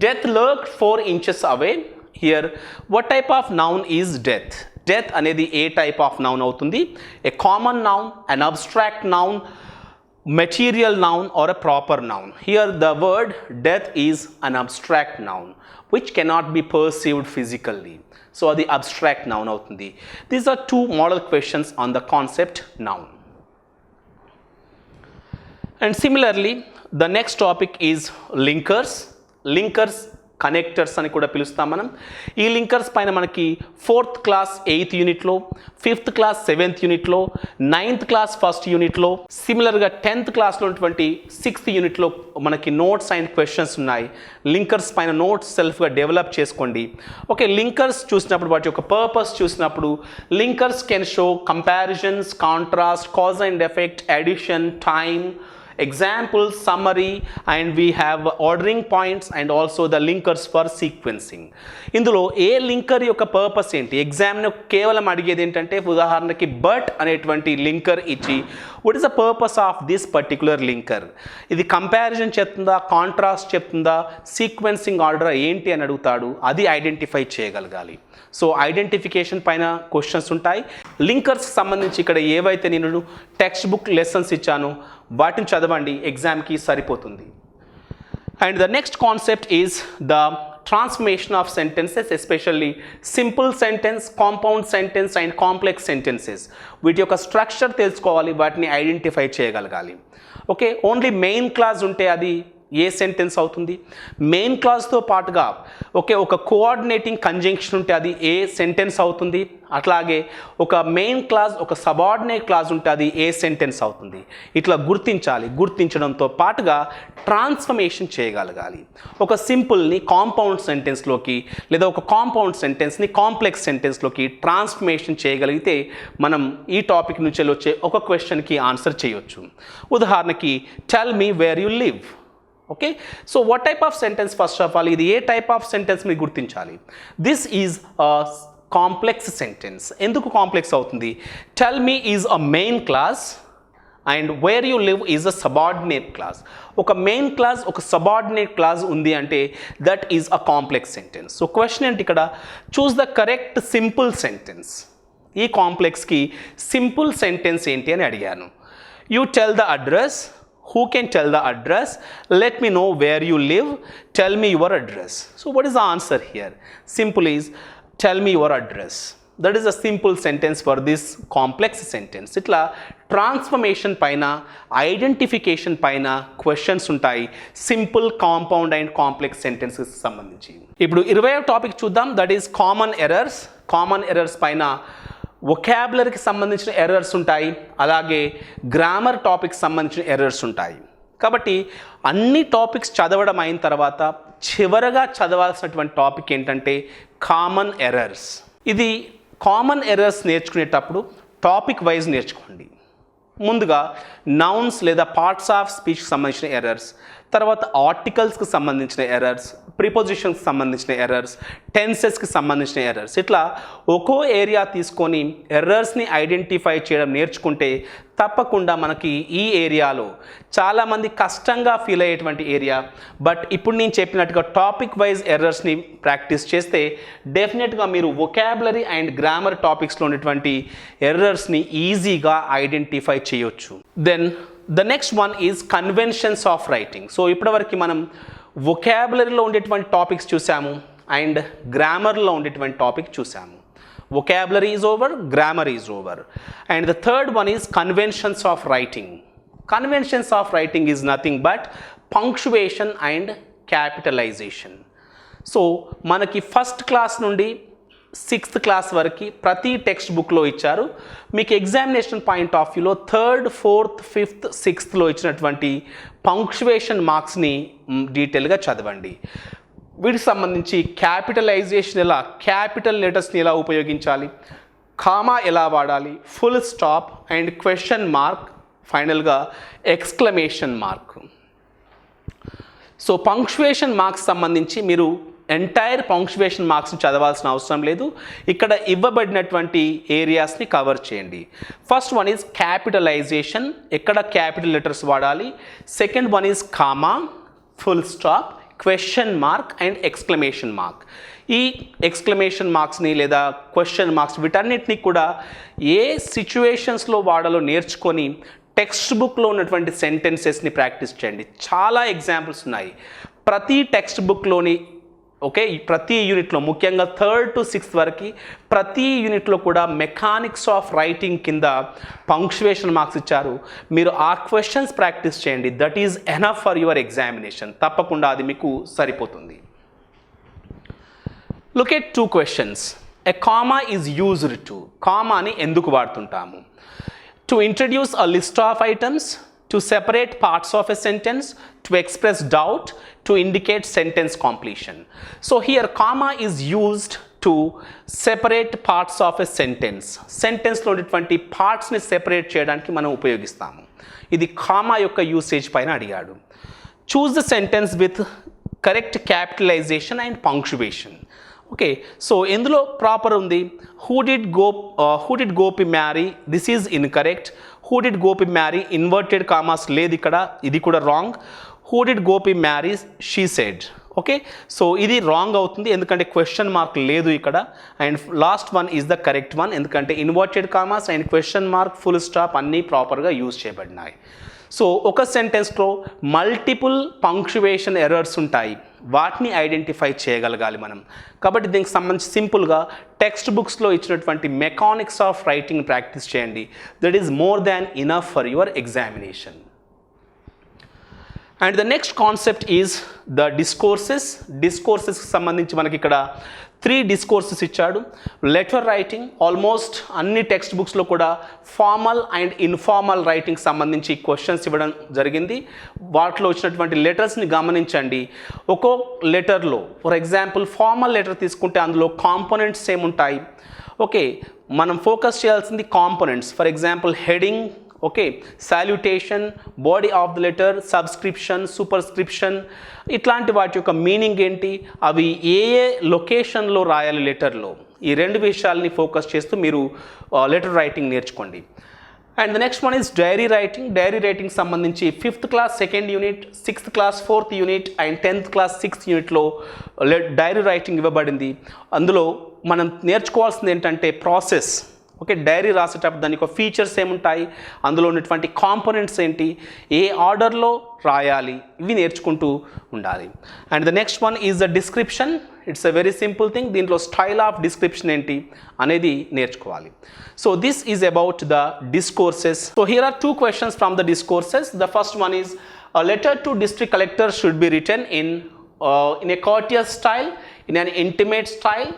Speaker 1: Death lurked 4 inches away. Here what type of noun is death? Death అనేది ఏ type of noun అవుతుంది? A common noun, an abstract noun, material noun or a proper noun. Here the word death is an abstract noun which cannot be perceived physically. So అది abstract noun అవుతుంది. These are 2 model questions on the concept noun. And similarly the next topic is linkers. Linkers connectors అని కూడా పిలుస్తాం మనం. ఈ linkers పైన మనకి 4th class 8th యూనిట్లో, 5th క్లాస్ 7th యూనిట్లో, 9th క్లాస్ 1st యూనిట్లో, సిమిలర్గా 10th క్లాస్లో ఉన్నటువంటి 6th యూనిట్లో మనకి నోట్స్ అండ్ క్వశ్చన్స్ ఉన్నాయి. లింకర్స్ పైన నోట్స్ సెల్ఫ్గా డెవలప్ చేసుకోండి. ఓకే, లింకర్స్ చూసినప్పుడు వాటి యొక్క పర్పస్ చూసినప్పుడు linkers can show comparisons, contrast, cause and effect, addition, time, example, summary, and we have ordering points and also the linkers for sequencing. ఇందులో ఏ linker యొక్క పర్పస్ ఏంటి? ఎగ్జామ్ను కేవలం అడిగేది ఏంటంటే ఉదాహరణకి బట్ అనేటువంటి లింకర్ ఇచ్చి what is the purpose of this particular linker, ఇది కంపారిజన్ చెప్తుందా, కాంట్రాస్ట్ చెప్తుందా, సీక్వెన్సింగ్ ఆర్డర్ ఏంటి అని అడుగుతాడు. అది ఐడెంటిఫై చేయగలగాలి. సో ఐడెంటిఫికేషన్ పైన క్వశ్చన్స్ ఉంటాయి. లింకర్స్కి సంబంధించి ఇక్కడ ఏవైతే నేను టెక్స్ట్ బుక్ లెసన్స్ ఇచ్చానో వాటిని చదవండి, ఎగ్జామ్కి సరిపోతుంది. And the next concept is the transformation of sentences, especially simple sentence, compound sentence and complex sentences. వీటి యొక్క స్ట్రక్చర్ తెలుసుకోవాలి, వాటిని ఐడెంటిఫై చేయగలగాలి. ఓకే, ఓన్లీ మెయిన్ క్లాస్ ఉంటే అది ఏ సెంటెన్స్ అవుతుంది? మెయిన్ క్లాస్తో పాటుగా ఒక కోఆర్డినేటింగ్ కంజంక్షన్ ఉంటే అది ఏ సెంటెన్స్ అవుతుంది? అట్లాగే ఒక మెయిన్ క్లాస్, ఒక సబార్డినేట్ క్లాస్ ఉంటే అది ఏ సెంటెన్స్ అవుతుంది? ఇట్లా గుర్తించాలి. గుర్తించడంతో పాటుగా ట్రాన్స్ఫర్మేషన్ చేయగలగాలి. ఒక సింపుల్ని కాంపౌండ్ సెంటెన్స్లోకి లేదా ఒక కాంపౌండ్ సెంటెన్స్ని కాంప్లెక్స్ సెంటెన్స్లోకి ట్రాన్స్ఫర్మేషన్ చేయగలిగితే మనం ఈ టాపిక్ నుంచి వచ్చే ఒక క్వశ్చన్కి ఆన్సర్ చేయొచ్చు. ఉదాహరణకి tell me where you live. Okay, so what type of sentence? First of all ఇది ఏ టైప్ ఆఫ్ సెంటెన్స్ మీరు గుర్తించాలి. This is complex sentence. ఎందుకు కాంప్లెక్స్ అవుతుంది? Tell me is a main class and where you live is a subordinate class. ఒక main class, ఒక subordinate class ఉంది అంటే that is a complex sentence. So question ఏంటి ఇక్కడ? Choose the correct simple sentence. ఈ కాంప్లెక్స్కి simple sentence ఏంటి అని అడిగాను. You tell the address. Who can tell the address? Let me know where you live. Tell me your address. So what is the answer here? Simple is tell me your address. That is a simple sentence for this complex sentence. Itla transformation paina, identification paina questions ఉంటాయి simple, compound and complex sentences సంబంధించి. ఇప్పుడు 20వ topic చూద్దాం. That is common errors. Common errors పైన వొకాబులరీకి సంబంధించిన errors ఉంటాయి, అలాగే grammar topics సంబంధించిన errors ఉంటాయి. కాబట్టి అన్ని టాపిక్స్ చదవడం అయిన తర్వాత చివరగా చదవాల్సినటువంటి టాపిక్ ఏంటంటే కామన్ ఎర్రర్స్. ఇది కామన్ ఎర్రర్స్ నేర్చుకునేటప్పుడు టాపిక్ వైజ్ నేర్చుకోండి. ముందుగా నౌన్స్ లేదా పార్ట్స్ ఆఫ్ స్పీచ్కి సంబంధించిన ఎర్రర్స్, తర్వాత ఆర్టికల్స్కి సంబంధించిన ఎర్రర్స్, ప్రిపోజిషన్కి సంబంధించిన ఎర్రర్స్, టెన్సెస్కి సంబంధించిన ఎర్రర్స్, ఇట్లా ఒక్కో ఏరియా తీసుకొని ఎర్రర్స్ని ఐడెంటిఫై చేయడం నేర్చుకుంటే తప్పకుండా మనకి ఈ ఏరియాలో చాలామంది కష్టంగా ఫీల్ అయ్యేటువంటి ఏరియా. బట్ ఇప్పుడు నేను చెప్పినట్టుగా టాపిక్ వైజ్ ఎర్రర్స్ని ప్రాక్టీస్ చేస్తే డెఫినెట్గా మీరు వొకాబులరీ అండ్ గ్రామర్ టాపిక్స్లో ఉన్నటువంటి ఎర్రర్స్ని ఈజీగా ఐడెంటిఫై చేయొచ్చు. Then the next one is conventions of writing. So ఇప్పటివరకు మనం వొకాబులరీలో ఉండేటువంటి టాపిక్స్ చూసాము అండ్ గ్రామర్లో ఉండేటువంటి టాపిక్ చూసాము. Vocabulary is over, grammar is over. And the third one is conventions of writing. Conventions of writing is nothing but punctuation and capitalization. So మనకి first class నుండి 6th class వరకు ప్రతి text బుక్లో ఇచ్చారు. మీకు examination point of వ్యూలో 3rd, 4th, 5th, 6thలో ఇచ్చినటువంటి punctuation మార్క్స్ని డీటెయిల్గా చదవండి. వీటికి సంబంధించి క్యాపిటలైజేషన్ ఎలా, క్యాపిటల్ లెటర్స్ని ఎలా ఉపయోగించాలి, కామా ఎలా వాడాలి, full stop and question mark, ఫైనల్గా exclamation mark. So punctuation marks సంబంధించి మీరు ఎంటైర్ పంక్చువేషన్ మార్క్స్ని చదవాల్సిన అవసరం లేదు. ఇక్కడ ఇవ్వబడినటువంటి ఏరియాస్ని కవర్ చేయండి. ఫస్ట్ వన్ ఈజ్ క్యాపిటలైజేషన్, ఎక్కడ క్యాపిటల్ లెటర్స్ వాడాలి. Second one is comma, full stop, question mark and exclamation mark. ఈ ఎక్స్క్లమేషన్ మార్క్స్ని లేదా క్వశ్చన్ మార్క్స్ వీటన్నిటిని కూడా ఏ సిచ్యువేషన్స్లో వాడాలో నేర్చుకొని టెక్స్ట్ బుక్లో ఉన్నటువంటి సెంటెన్సెస్ని ప్రాక్టీస్ చేయండి. చాలా ఎగ్జాంపుల్స్ ఉన్నాయి ప్రతి టెక్స్ట్ బుక్లోని. ఓకే, ప్రతి యూనిట్లో ముఖ్యంగా 3rd to 6th వరకు ప్రతి యూనిట్లో కూడా మెకానిక్స్ ఆఫ్ రైటింగ్ కింద పంక్చువేషన్ మార్క్స్ ఇచ్చారు. మీరు ఆ క్వశ్చన్స్ ప్రాక్టీస్ చేయండి. That is enough for your examination. తప్పకుండా అది మీకు సరిపోతుంది. Look at 2 questions. A comma is used to. కామాని ఎందుకు వాడుతుంటాము? To introduce a list of items, to separate parts of a sentence, to express doubt, to indicate sentence completion. So here comma is used to separate parts of a sentence. Sentence లో ఉన్నటువంటి పార్ట్స్ని separate చేయడానికి మనం ఉపయోగిస్తాము. ఇది comma యొక్క usage పైన అడిగాడు. Choose the sentence with correct capitalization and punctuation. Okay, so ఎందులో ప్రాపర్ ఉంది? Who did Gopi marry, this is incorrect. Who did Gopi marry, inverted commas లేదు ఇక్కడ, ఇది కూడా wrong. Who did Gopi marry, she said. Okay, so ఇది wrong అవుతుంది ఎందుకంటే question mark లేదు ఇక్కడ. And last one is the correct one ఎందుకంటే inverted commas and question mark, full stop అన్నీ ప్రాపర్గా యూజ్ చేయబడినాయి. సో ఒక సెంటెన్స్లో మల్టిపుల్ పంక్చువేషన్ ఎర్రర్స్ ఉంటాయి, వాటిని ఐడెంటిఫై చేయగలగాలి మనం. కాబట్టి దీనికి సంబంధించి సింపుల్గా టెక్స్ట్ బుక్స్లో ఇచ్చినటువంటి మెకానిక్స్ ఆఫ్ రైటింగ్ ప్రాక్టీస్ చేయండి. That is more than enough for your examination. And the next concept is the discourses. డిస్కోర్సెస్కి సంబంధించి మనకి ఇక్కడ 3 డిస్కోర్సెస్ ఇచ్చాడు. లెటర్ రైటింగ్, ఆల్మోస్ట్ అన్ని టెక్స్ట్ బుక్స్లో కూడా ఫార్మల్ అండ్ ఇన్ఫార్మల్ రైటింగ్ సంబంధించి క్వశ్చన్స్ ఇవ్వడం జరిగింది. వాటిలో వచ్చినటువంటి లెటర్స్ని గమనించండి. ఒక్కో లెటర్లో ఫర్ ఎగ్జాంపుల్ ఫార్మల్ లెటర్ తీసుకుంటే అందులో కాంపోనెంట్స్ ఏముంటాయి? ఓకే, మనం ఫోకస్ చేయాల్సింది components. For example heading, okay, salutation, body of the letter, subscription, superscription, ఇట్లాంటి వాటి యొక్క మీనింగ్ ఏంటి, అవి ఏ ఏ లొకేషన్లో రాయాలి లెటర్లో, ఈ 2 విషయాల్ని ఫోకస్ చేస్తూ మీరు లెటర్ రైటింగ్ నేర్చుకోండి. And the next one is diary writing. Diary writing సంబంధించి 5th class 2nd unit, 6th class 4th unit and 10th class 6th యూనిట్లో డైరీ రైటింగ్ ఇవ్వబడింది. అందులో మనం నేర్చుకోవాల్సింది ఏంటంటే ప్రాసెస్. ఓకే, డైరీ రాసేటప్పుడు దానికి ఒక ఫీచర్స్ ఏముంటాయి, అందులో ఉన్నటువంటి కాంపోనెంట్స్ ఏంటి, ఏ ఆర్డర్లో రాయాలి, ఇవి నేర్చుకుంటూ ఉండాలి. And the next one is the description. It's a very simple thing. దీంట్లో స్టైల్ ఆఫ్ డిస్క్రిప్షన్ ఏంటి అనేది నేర్చుకోవాలి. So this is about the discourses. So here are 2 questions from the discourses. The first one is a letter to district collector should be written in a courteous style, in an intimate style,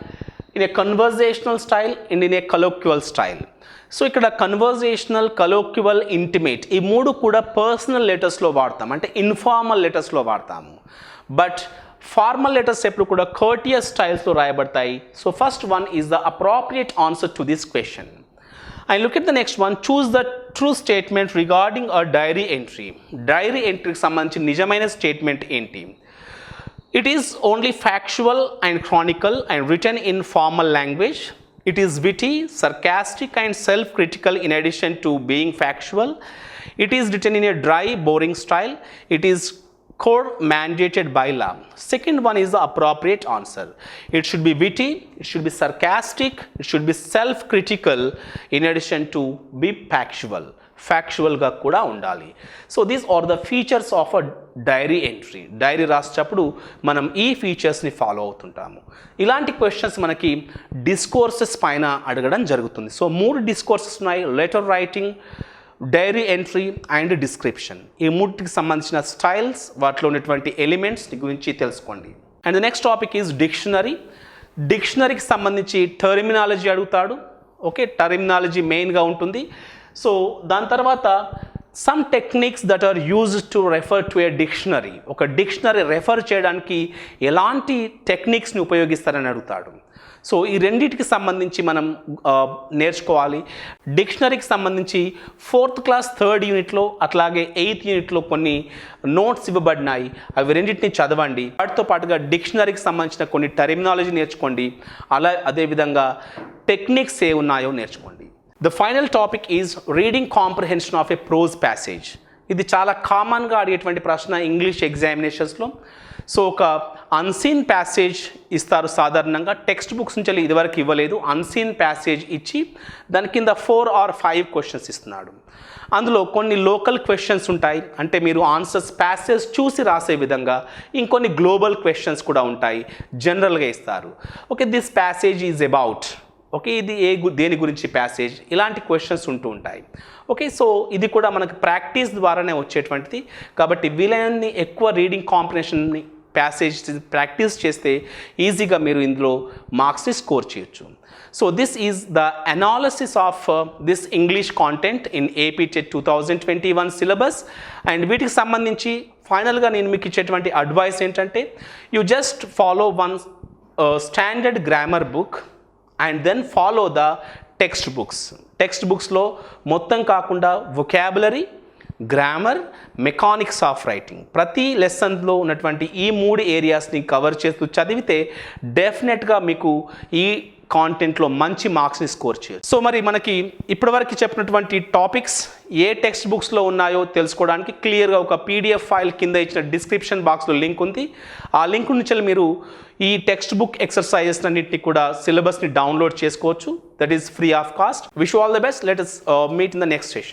Speaker 1: in a conversational style and in a colloquial style. So ఇక్కడ conversational, కలోక్యువల్, intimate ఈ 3 కూడా personal లెటర్స్లో వాడతాం, అంటే informal లెటర్స్లో వాడతాము. But formal letters ఎప్పుడు కూడా courteous స్టైల్స్లో రాయబడతాయి. So first one is the appropriate answer to this question. And look at the next one. Choose the true statement regarding a diary entry. Diary entry కి సంబంధించి నిజమైన statement ఏంటి? It is only factual and chronicle and written in formal language. It is witty, sarcastic and self-critical in addition to being factual. It is written in a dry, boring style. It is core mandated by law. Second one is the appropriate answer. It should be witty, it should be sarcastic, it should be self-critical in addition to be factual. ఫ్యాక్చువల్గా కూడా ఉండాలి. So these are the features of a diary entry. Diary రాసేటప్పుడు మనం ఈ ఫీచర్స్ని follow అవుతుంటాము. ఇలాంటి questions మనకి discourses పైన అడగడం జరుగుతుంది. సో 3 డిస్కోర్సెస్ ఉన్నాయి: letter writing, diary entry and description. ఈ మూడింటికి సంబంధించిన స్టైల్స్, వాటిలో ఉన్నటువంటి ఎలిమెంట్స్ గురించి తెలుసుకోండి. And the next topic is dictionary. డిక్షనరీకి సంబంధించి టర్మినాలజీ అడుగుతాడు. ఓకే, టర్మినాలజీ మెయిన్గా ఉంటుంది. సో దాని తర్వాత some techniques that are used to refer to a dictionary. ఒక డిక్షనరీ రెఫర్ చేయడానికి ఎలాంటి టెక్నిక్స్ని ఉపయోగిస్తారని అడుగుతాడు. సో ఈ రెండింటికి సంబంధించి మనం నేర్చుకోవాలి. డిక్షనరీకి సంబంధించి 4th క్లాస్ 3rd యూనిట్లో అట్లాగే 8th యూనిట్లో కొన్ని నోట్స్ ఇవ్వబడినాయి. అవి రెండింటిని చదవండి. వాటితో పాటుగా డిక్షనరీకి సంబంధించిన కొన్ని టర్మినాలజీ నేర్చుకోండి. అదేవిధంగా టెక్నిక్స్ ఏ ఉన్నాయో నేర్చుకోండి. The final topic is reading comprehension of a prose passage. ఇది చాలా కామన్గా అడిగేటువంటి ప్రశ్న ఇంగ్లీష్ ఎగ్జామినేషన్స్లో. సో ఒక అన్సీన్ ప్యాసేజ్ ఇస్తారు సాధారణంగా. టెక్స్ట్ బుక్స్ నుంచి ఇదివరకు ఇవ్వలేదు. అన్సీన్ ప్యాసేజ్ ఇచ్చి దాని కింద 4 or 5 క్వశ్చన్స్ ఇస్తున్నాడు. అందులో కొన్ని లోకల్ క్వశ్చన్స్ ఉంటాయి, అంటే మీరు ఆన్సర్స్ ప్యాసేజ్ చూసి రాసే విధంగా. ఇంకొన్ని గ్లోబల్ క్వశ్చన్స్ కూడా ఉంటాయి, జనరల్గా ఇస్తారు. Okay, this passage is about. Okay, ఇది దేని గురించి ప్యాసేజ్, ఇలాంటి క్వశ్చన్స్ ఉంటూ ఉంటాయి. ఓకే, సో ఇది కూడా మనకి ప్రాక్టీస్ ద్వారానే వచ్చేటువంటిది. కాబట్టి వీలైనన్ని ఎక్కువ రీడింగ్ కాంప్రిహెన్షన్ని ప్యాసేజ్ ప్రాక్టీస్ చేస్తే ఈజీగా మీరు ఇందులో మార్క్స్ని స్కోర్ చేయొచ్చు. So this is the analysis of this English content in AP TET 2021 syllabus. And వీటికి సంబంధించి ఫైనల్గా నేను మీకు ఇచ్చేటువంటి అడ్వైస్ ఏంటంటే, you just follow one standard grammar book and then follow the textbooks. Textbooksలో మొత్తం కాకుండా vocabulary, grammar, mechanics of writing, ప్రతి లెసన్లో ఉన్నటువంటి ఈ 3 ఏరియాస్ని కవర్ చేస్తూ చదివితే డెఫినెట్గా మీకు ఈ కాంటెంట్లో మంచి మార్క్స్ని స్కోర్ చేయొచ్చు. సో మరి మనకి ఇప్పటివరకు చెప్పినటువంటి టాపిక్స్ ఏ టెక్స్ట్ బుక్స్లో ఉన్నాయో తెలుసుకోవడానికి క్లియర్గా ఒక పీడిఎఫ్ ఫైల్ కింద ఇచ్చిన డిస్క్రిప్షన్ బాక్స్లో లింక్ ఉంది. ఆ లింక్ నుంచి మీరు ఈ టెక్స్ట్ బుక్ ఎక్సర్సైజెస్ అన్నింటినీ కూడా సిలబస్ని డౌన్లోడ్ చేసుకోవచ్చు. That is free of cost. Wish you all the best. Let us meet in the next session.